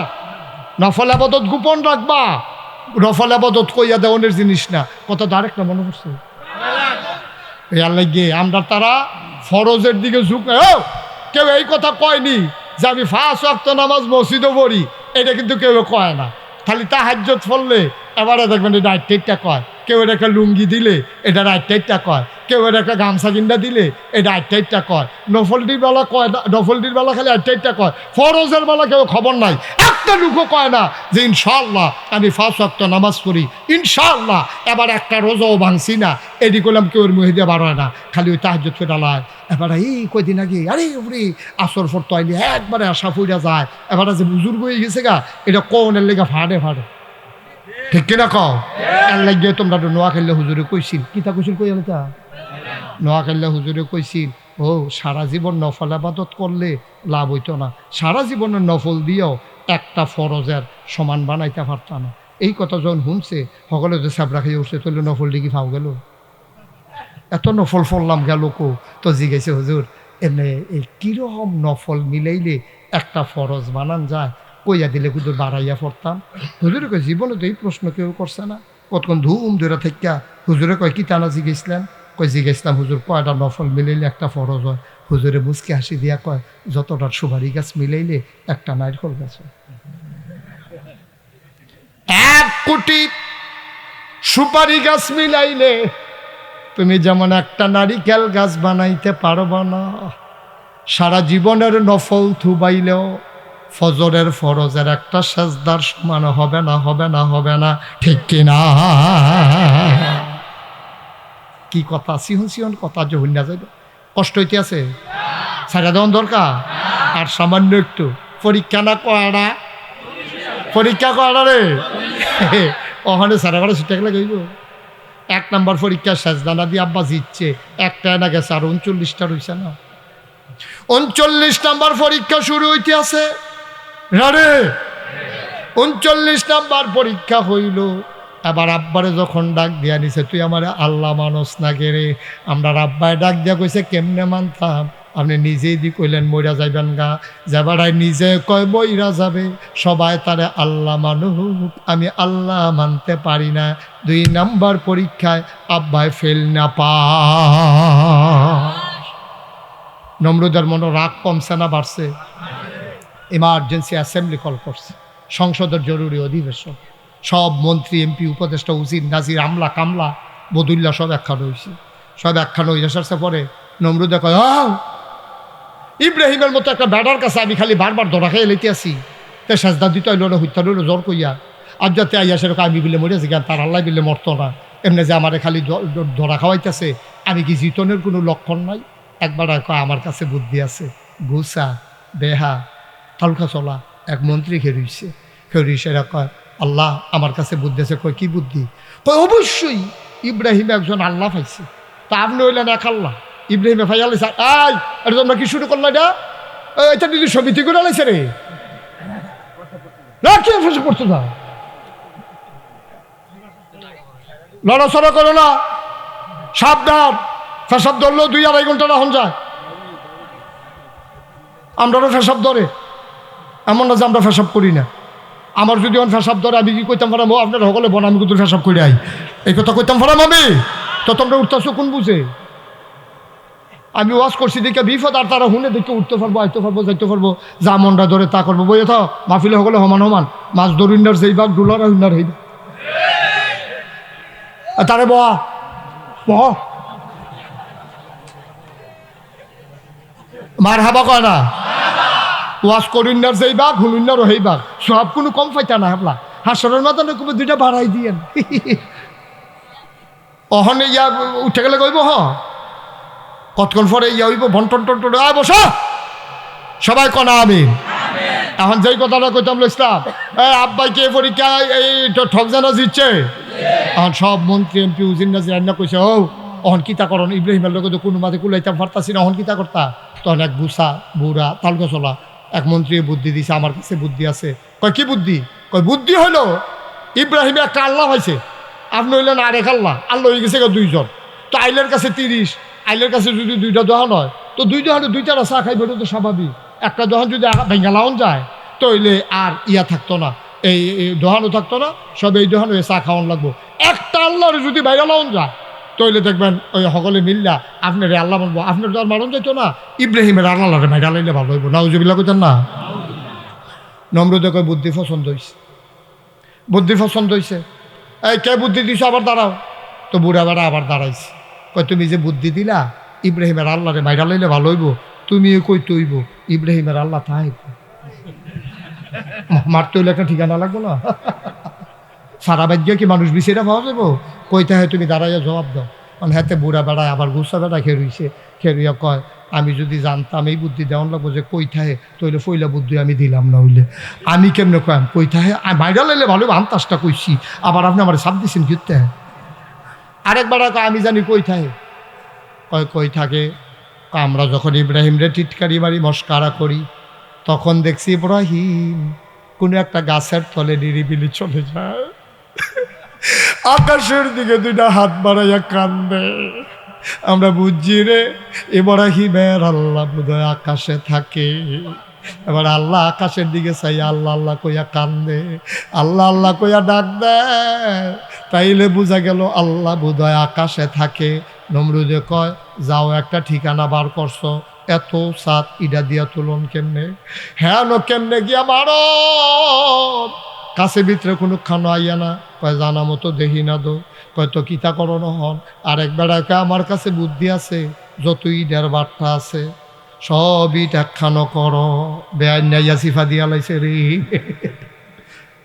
নফল আবাদত গোপন রাখবা, নফল আবাদত কইয়া দেওয়ানের জিনিস না। কথা তো আরেকটা মনে পড়ছে ইয়ার লাগিয়ে আমরা তারা ফরজের দিকে ঝুঁকে কেউ এই কথা কয়নি যে আমি 5 ওয়াক্ত নামাজ মসজিদে পড়ি, এটা কিন্তু কেউ কয় না। খালি তাহাজ্জুদ পড়লে এবারে দেখবেন এটা রাইটটা কয়, কেউ এটা একটা লুঙ্গি দিলে এটা রাইটটা কয়, কেউ এটা একটা গামছা কিনটা দিলে এটা রাইটটা কয়, নফলটির বেলা কয় না, নফলটির বেলা খালি রাইটটা কয়, ফরজের বেলা কেউ খবর নাই, একটা লুকো কয় না যে ইনশাআল্লাহ আমি 5 ওয়াক্ত নামাজ পড়ি, ইনশাআল্লাহ এবার একটা রোজাও ভাঙছি না, এটি করলাম কেউ মুহে দিয়ে বার হয় না, খালি ওই তাহাজ্জুদ ফেরালায়। এবার এই কয়দিন আগে আরে উড়ি আসর ফর তৈলি একবারে আশা ফুইরা যায়, এবার যে বুজুর্গ হয়ে গেছে গা, এটা কোনের লেগে ফাড়ে ফাড়ে, ঠিক কিনা কও? এর লাগিয়ে তোমরা তো নোয়াখালী হুজুরে কইছিল, কিতা কইছিল কই আলতা নোয়াখালী হুজুরে কইছিল ও সারা জীবন নফল আবাদত করলে লাভ হইতো না, সারা জীবনের নফল দিয়েও একটা ফরজের সমান বানাইতে পারত না। এই কথা যখন শুনছে সকলে যে সাবরা খেয়ে উঠছে, তাহলে নফল দিকে ফাও গেল, এত নফল ফললাম গেল কো, তো জিজ্ঞেসে হুজুর এমনি এই কীরকম নফল মিলাইলে একটা ফরজ বানান যায়, কইয়া দিলে কিন্তু বাড়াইয়া পড়তাম। হুজুরে কয় জীবনে তো এই প্রশ্ন কেউ করছে না, কতক্ষণ ধুম ধরে থেকে হুজুরে কয় কি টানা জিজ্ঞেসলেন, কয় জিজ্ঞেসলাম হুজুর কয়টা নফল মিলাইলে একটা ফরজ হয়, হুজুরে মুচকি হাসি দিয়া কয় যতটা সুপারি গাছ মিলাইলে একটা নারকেল গাছ হয়। 1 কোটি সুপারি গাছ মিলাইলে তুমি যেমন একটা নারিকেল গাছ বানাইতে পারবা না, সারা জীবনের নফল থুবাইলেও ফজরের ফরজের একটা সেজদার সমান হবে না, হবে না, হবে না, ঠিক কিনা? কি কথা সিহন সিহন কথা যে হইনা যাইবে, কষ্ট হইতে আছে, সারা দেওয়ান দরকার। আর সামান্য একটু পরীক্ষা না করা, পরীক্ষা করা রে ওখানে সারা করে ছুটে গেলে গইব। 1 নম্বর পরীক্ষা সেজদানা দিয়ে আব্বা জিতছে, একটা না গেছে, আর 39টা রয়েছে না, 39 নম্বর পরীক্ষা শুরু হইতে আছে রে, 39 নম্বর পরীক্ষা হইল। এবার আব্বারে যখন ডাক দিয়া নিছে, তুই আমার আল্লাহ মানস না গেরে, আমরা আব্বায় ডাক দিয়া কইছে কেমনে মানতাম, আপনি নিজেই দি কইলেন মইরা যাইবেন গা, যাবারাই নিজে কয় মইরা যাবে, সবাই তারে আল্লাহ মানুক, আমি আল্লাহ মানতে পারি না। 2 নম্বর পরীক্ষায় আব্বায় ফেল না পা। নমরুদের মনে রাগ কমছে না বাড়ছে? ইমার্জেন্সি অ্যাসেম্বলি কল করছে, সংসদের জরুরি অধিবেশন, সব মন্ত্রী এমপি উপদেষ্টা উজির নাজির আমলা কামলা বদুল্লা সব একখান হয়েছে, সব একখান হয়ে আসার পরে নমরুদে কয় ইব্রাহিমের মতো একটা ব্যাডার কাছে আমি খালি বারবার ধরা খেয়ে লেতে আসি, তে সাজদা দিতে হইল না, হইতে হইল জ্বর কইয়া, আর যাতে আইয়া সেরকম আমি বিলে মরেছি কেন, তার আল্লাহ বিলে মরতো না, এমনি যে আমার খালি ধরা খাওয়াইতেছে, আমি কি জিতনের কোনো লক্ষণ নাই? একবার কয় আমার কাছে বুদ্ধি আছে, ঘুষা বেহা হালকা চলা। এক মন্ত্রী খেরুইছে, এরা কয় আল্লাহ আমার কাছে বুদ্ধি আছে। কয় কি বুদ্ধি? কয় অবশ্যই ইব্রাহিম একজন আল্লাহ পাইছে, তা আপনি হইলেন এক আল্লাহ, ইব্রাহিমে ভাই আল্লাহ। আই এটা তোমরা কি শুরু করলো, এটা দিদি সমিতি করে আলাইছে রে, না কি করছো না, লড়াচড়া করো না, সাবধান, ফেসাব ধরলেও 2-2.5 ঘন্টা রাখুন যায়, আমরাও ফেসাব ধরে, এমন না যে আমরা ফেসাব করি না। আমার যদি ফেসাব ধরে আমি কি কইতাম পারাম, আপনার সকলে বোন আমি কিন্তু ফেসাব করে আই, এই কথা কইতাম পারাম আমি, তো তোমরা উঠতেছো কোন বুঝে? আমি ওয়াজ করছি দেখে বিপদ, আর তারা হুনে দেখে উঠতে পারবো, আইতে পারবো, যাইতে পারবো, যা মনটা ধরে তা করবো, বই তো মাহফিলে সকলে সমান সমান, মাছ ধরুনার যেই বাঘ ডুলার হুন্নার হইবে, তারে বয়া মার হাবা কয় না, ওয়াজ করিনার যেই বাঘ হুনুন্নারও সেই বাঘ, সব কোনো কম পাইতা না হাবলা, হাসরের মাথানে কবে 2টা বাড়াই দিয়েন, অহনে ইয়া উঠে গেলে কইব কতক্ষণ পরে ইয়া হইব ভন্টন টন্টন বসা সবাই কনা আমি। এখন যেই কথাটা কইতাম ইসলাম আব্বাইকে পরীক্ষা এই ঠক জানা দিচ্ছে, এখন সব মন্ত্রী এমপি উজির নাজির রান্না কইছে অহন কিতা করন, ইব্রাহিমের লোক তো কোনো মাঝে কুলাইতাম পারতাছি না, অহন কিতা করতা, তখন এক গুসা বুড়া তালগোচলা এক মন্ত্রী বুদ্ধি দিছে, আমার কাছে বুদ্ধি আছে। কয় কি বুদ্ধি? কয় বুদ্ধি হইল ইব্রাহিমে একটা আল্লাহ হয়েছে, আপনি হইলেন আরেক আল্লাহ, আল্লাহ হয়ে গেছে 2জন, তো আইলের কাছে 30, আইলের কাছে যদি 2টা দোহান হয় তো 2 দোহানে 2টা চা খাইবে, এটা তো স্বাভাবিক। একটা দোহান যদি ভেঙ্গা লাউন যায় তো হইলে আর ইয়া থাকতো না, এই দোহানও থাকতো না, সব এই দোহান হয়ে চা খাওয়ান লাগবো। একটা আল্লাহর যদি বাইরে লাউন যায় তইলে দেখবেন ওই সকলে মিল্লা আপনার আল্লাহ মানবো, আপনার তো আর মারণ যাইতো না, ইব্রাহিমের আল্লাহরে মাইরা লাইলে ভালো হইব, নাউজুবিল্লাহ কইতেন না। নমরুদে কয় বুদ্ধি পছন্দ হয়েছে, বুদ্ধি পছন্দ হয়েছে, এই কে বুদ্ধি দিছ আবার দাঁড়াও। তো বুড়া বেড়া আবার দাঁড়াইছে, কয় তুমি যে বুদ্ধি দিলা ইব্রাহিমের আল্লাহরে মাইরা লাইলে ভালো হইব, তুমিও কই তৈব ইব্রাহিমের আল্লাহ তাই মারতে হইলে একটা ঠিকানা লাগবো না। সারা বাজ্য কি মানুষ বিছেরা পাওয়া যাবো, কইতে হয় তুমি দাঁড়াইয়া জবাব দাও। মানে হাতে বুড়া বেড়ায় আবার গুসা বেড়া খেরুইছে, খেরুইয়া কয় আমি যদি জানতাম এই বুদ্ধি দেওয়ান লাগবো যে কইথাহে তইলে ফইলা বুদ্ধি আমি দিলাম না, হইলে আমি কেমনে কয়াম কইথাহে বাইরা লাইলে ভালো আন্তাসটা কইছি, আবার আপনি আমার সাপ দিচ্ছেন ঘুরতে। আরেকবার আমি জানি কইথাহে, কয় কই থাকে, আমরা যখন ইব্রাহিমরে টিটকারি মারি মস্কারা করি তখন দেখছি ইব্রাহিম কোনো একটা গাছের তলে নিরিবিলি চলে যায়, আকাশের দিকে দুইটা হাত বাড়াইয়া কান্দে। আমরা বুঝছি রে ইব্রাহিমের আল্লাহ বোধহয় আকাশে থাকে। এবার আল্লাহ আকাশের দিকে চাই আল্লাহ আল্লাহ কইয়া কান্দে, আল্লাহ আল্লাহ কইয়া ডাক দেয়, তাইলে বোঝা গেল আল্লাহ বোধহয় আকাশে থাকে। নমরুদে কয় যাও একটা ঠিকানা বার করছো, এত সাত ইডা দিয়া তুলন কেমনে, হ্যাঁ নো কেমনে গিয়া মারো, কাছে ভিতরে কোনো খানো আইয়া না, কয় জানা মতো দেখি না দো, কয় তো কিতা করণ হন। আরেক বেড়াকে আমার কাছে বুদ্ধি আছে, যত ইডার বার্তা আছে সব ইট একখানো করো। বেআই নাইয়া সিফা দিয়া লাইছে রে,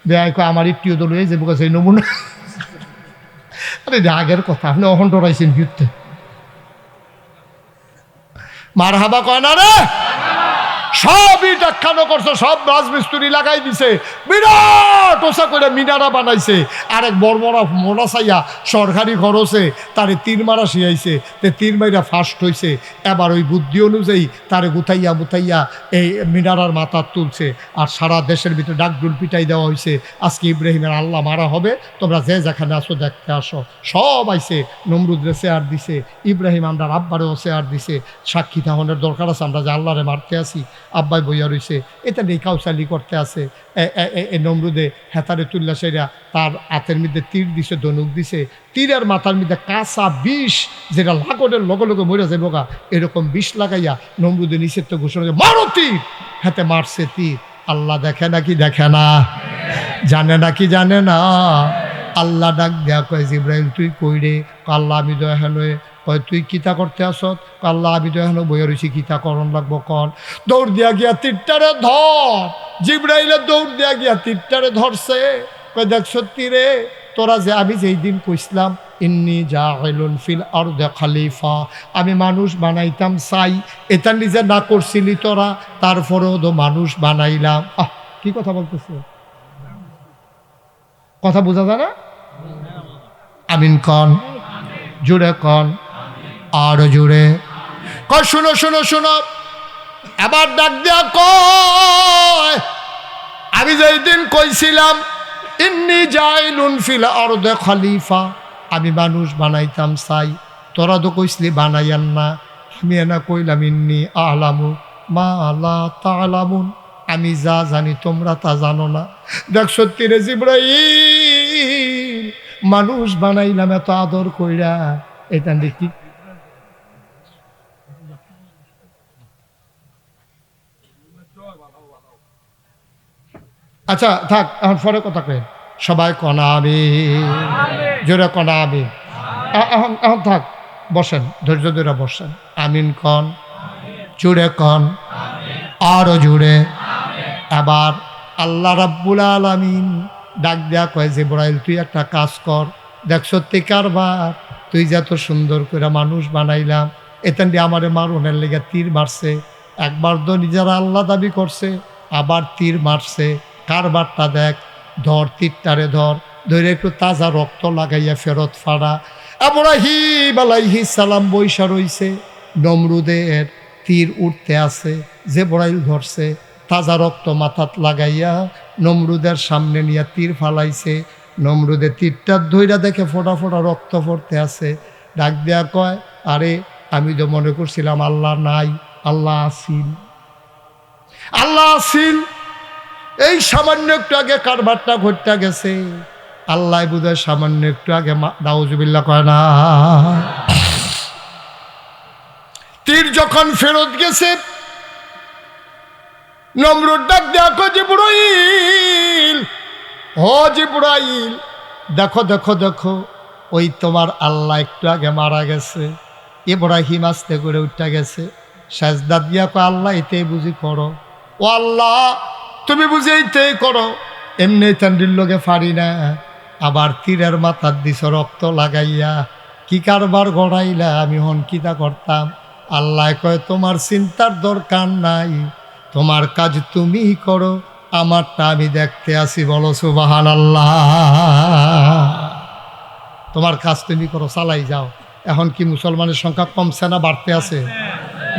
বেআই কয় আমার ইটিও তো লয়ে যাবো কাছে নমুনা। আরে আগের কথা আপনি অহন ডরাইছেন বিরুদ্ধে মার হাবা কয় না রে, সব ইট একখানো করছো, সব রাজমিস্ত্রি লাগাই দিছে, বিরাট ওসা করে মিনারা বানাইছে। আরেক বড় মোড়া চাইয়া সরকারি খরচে তারে তীর মারা শিয়াইছে, তে তীর মাইরা ফার্স্ট হয়েছে। এবার ওই বুদ্ধি অনুযায়ী তারে গুথাইয়া মুথাইয়া এই মিনারার মাথা তুলছে, আর সারা দেশের ভিতরে ডাকডুল পিটাই দেওয়া হয়েছে। আজকে ইব্রাহিমের আল্লাহ মারা হবে, তোমরা যে যেখানে আসো দেখতে আসো। সব আইছে, নমরুদরে চেয়ার দিছে, ইব্রাহিম আমরা আব্বারেও চেয়ার দিছে। সাক্ষী তাহনের দরকার আছে, আমরা যে আল্লাহরে মারতে আসি, আব্বাই বইয়া রয়েছে, এটা নিয়ে কাউসালি করতে আছে। নমরুদে হেতারে তুল্লা সেরা তার হাতের মধ্যে তীর দিছে, ধনুক দিছে, তীরের মাথার মধ্যে কাঁচা বিষ, যেটা লাগনের লগে লগে মরে যাবো গা, এরকম বিষ লাগাইয়া নমরুদে নিষেধ ঘোষণা করে মারো তীর। হাতে মারছে তীর। আল্লাহ দেখে নাকি দেখে না, জানে নাকি জানে না। আল্লাহ ডাক দেয়া কয় জিব্রাইল তুই কই রে? আল্লাহ আমি তো এখানে। কয় তুই কিতা করতে আসত? আল্লাহ আমি তো এখনো বইয়া রয়েছি, কিতা করণ লাগবো কন। দৌড় দিয়া গিয়া তীরটারে ধর। জিব্রাইলে দৌড় দিয়া গিয়া তীরটারে ধরছে। কয় দেখ সত্যি রে, তোরা যে আমি যেই দিন কইসলাম ইন্নি জাইলুন ফিল আরদি খলিফা, আমি মানুষ বানাইতাম চাই, এটা নিজে না করছিলি তোরা, তারপরেও তো মানুষ বানাইলাম। কি কথা বলতেছে, কথা বোঝা যায় না? আমিন কন, জুড়ে কন, আরো জুড়ে কয় শুনো শুনো শুনো। এবার ডাক দেয়া কয় আমি যেই দিন কইছিলাম ইন্নি জাইলুন ফিল আরদি খলিফা, আমি মানুষ বানাইতাম চাই, তোরা তো কইসলি বানাইয়ান না। আমি এনা কইলাম ইন্নি আলামু মা লা তালামুন, আমি যা জানি তোমরা তা জানো না। দেখ সত্যি রে জিব্রাইল, মানুষ বানাইলাম এত আদর কইরা, এটা দেখি আচ্ছা থাক, এখন পরে কথা কই। সবাই কনাবে, জোরে কনাবে। এখন এখন থাক, বসেন, ধৈর্য ধরে বসেন। আমিন কন, জুড়ে কন, আরো জুড়ে। এবার আল্লাহ রাব্বুল আলামিন ডাক দেয়া কয় জিব্রাইল তুই একটা কাজ কর। দেখ সত্যি কারবার, তুই যে এত সুন্দর করে মানুষ বানাইলাম, এতেন দিয়ে আমারে মারুনের লেগে তীর মারছে। একবার তো নিজেরা আল্লাহ দাবি করছে, আবার তীর মারছে। কারবারটা দেখ, ধর তীরটারে ধর, ধরে একটু তাজা রক্ত লাগাইয়া ফেরত ফাড়া। ইব্রাহিম আলাইহিস সালাম বইসা রইছে, নমরুদের তীর উঠতে আছে, জিব্রাইল ধরছে, তাজা রক্ত মাথাত লাগাইয়া নমরুদের সামনে নিয়ে তীর ফালাইছে। নমরুদের তীরটা ধইরা দেখে ফোটা ফোটা রক্ত পড়তে আছে। ডাক দেয়া কয় আরে আমি তো মনে করছিলাম আল্লাহ নাই, আল্লাহ আসিল, আল্লাহ আসিল। এই সামান্য একটু আগে কারবারটা ঘটতে গেছে, আল্লাহ বুঝায় সামান্য একটু আগে নাউজুবিল্লাহ কয় না। তীর যখন ফেরত গেছে, নমরুদ ডাক দেখো জিবরাইল, ও জিবরাইল, দেখো দেখো দেখো, ওই তোমার আল্লাহ একটু আগে মারা গেছে। ইব্রাহিম আস্তে করে উঠা গেছে, সাজদা দিয়া কয় আল্লাহ এতেই বুঝি করো, ও আল্লাহ তুমি বুঝি এইতেই করো, এমনি তান্ডির লোকে পারি না। আবার তীরের মাথার দিছ রক্ত লাগাইয়া, কি কারবার গড়াইলা, আমি হন কিতা করতাম। আল্লাহ কয় তোমার চিন্তার দরকার নাই, তোমার কাজ তুমি করো, আমারটা আমি দেখতে আসি। বলো সুবহানাল্লাহ। তোমার কাজ তুমি করো, চালাই যাও। এখন কি মুসলমানের সংখ্যা কমছে না বাড়তে আছে?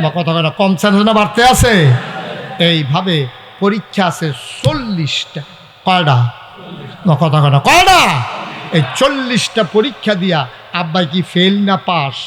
বা কথা কয় না, কমছে না বাড়তে আছে? এইভাবে পরীক্ষা আছে 40টা। কয়টা? না কথা কয় না, কয়টা? এই 40টা পরীক্ষা দিয়া আব্বাই কি ফেল না পাস?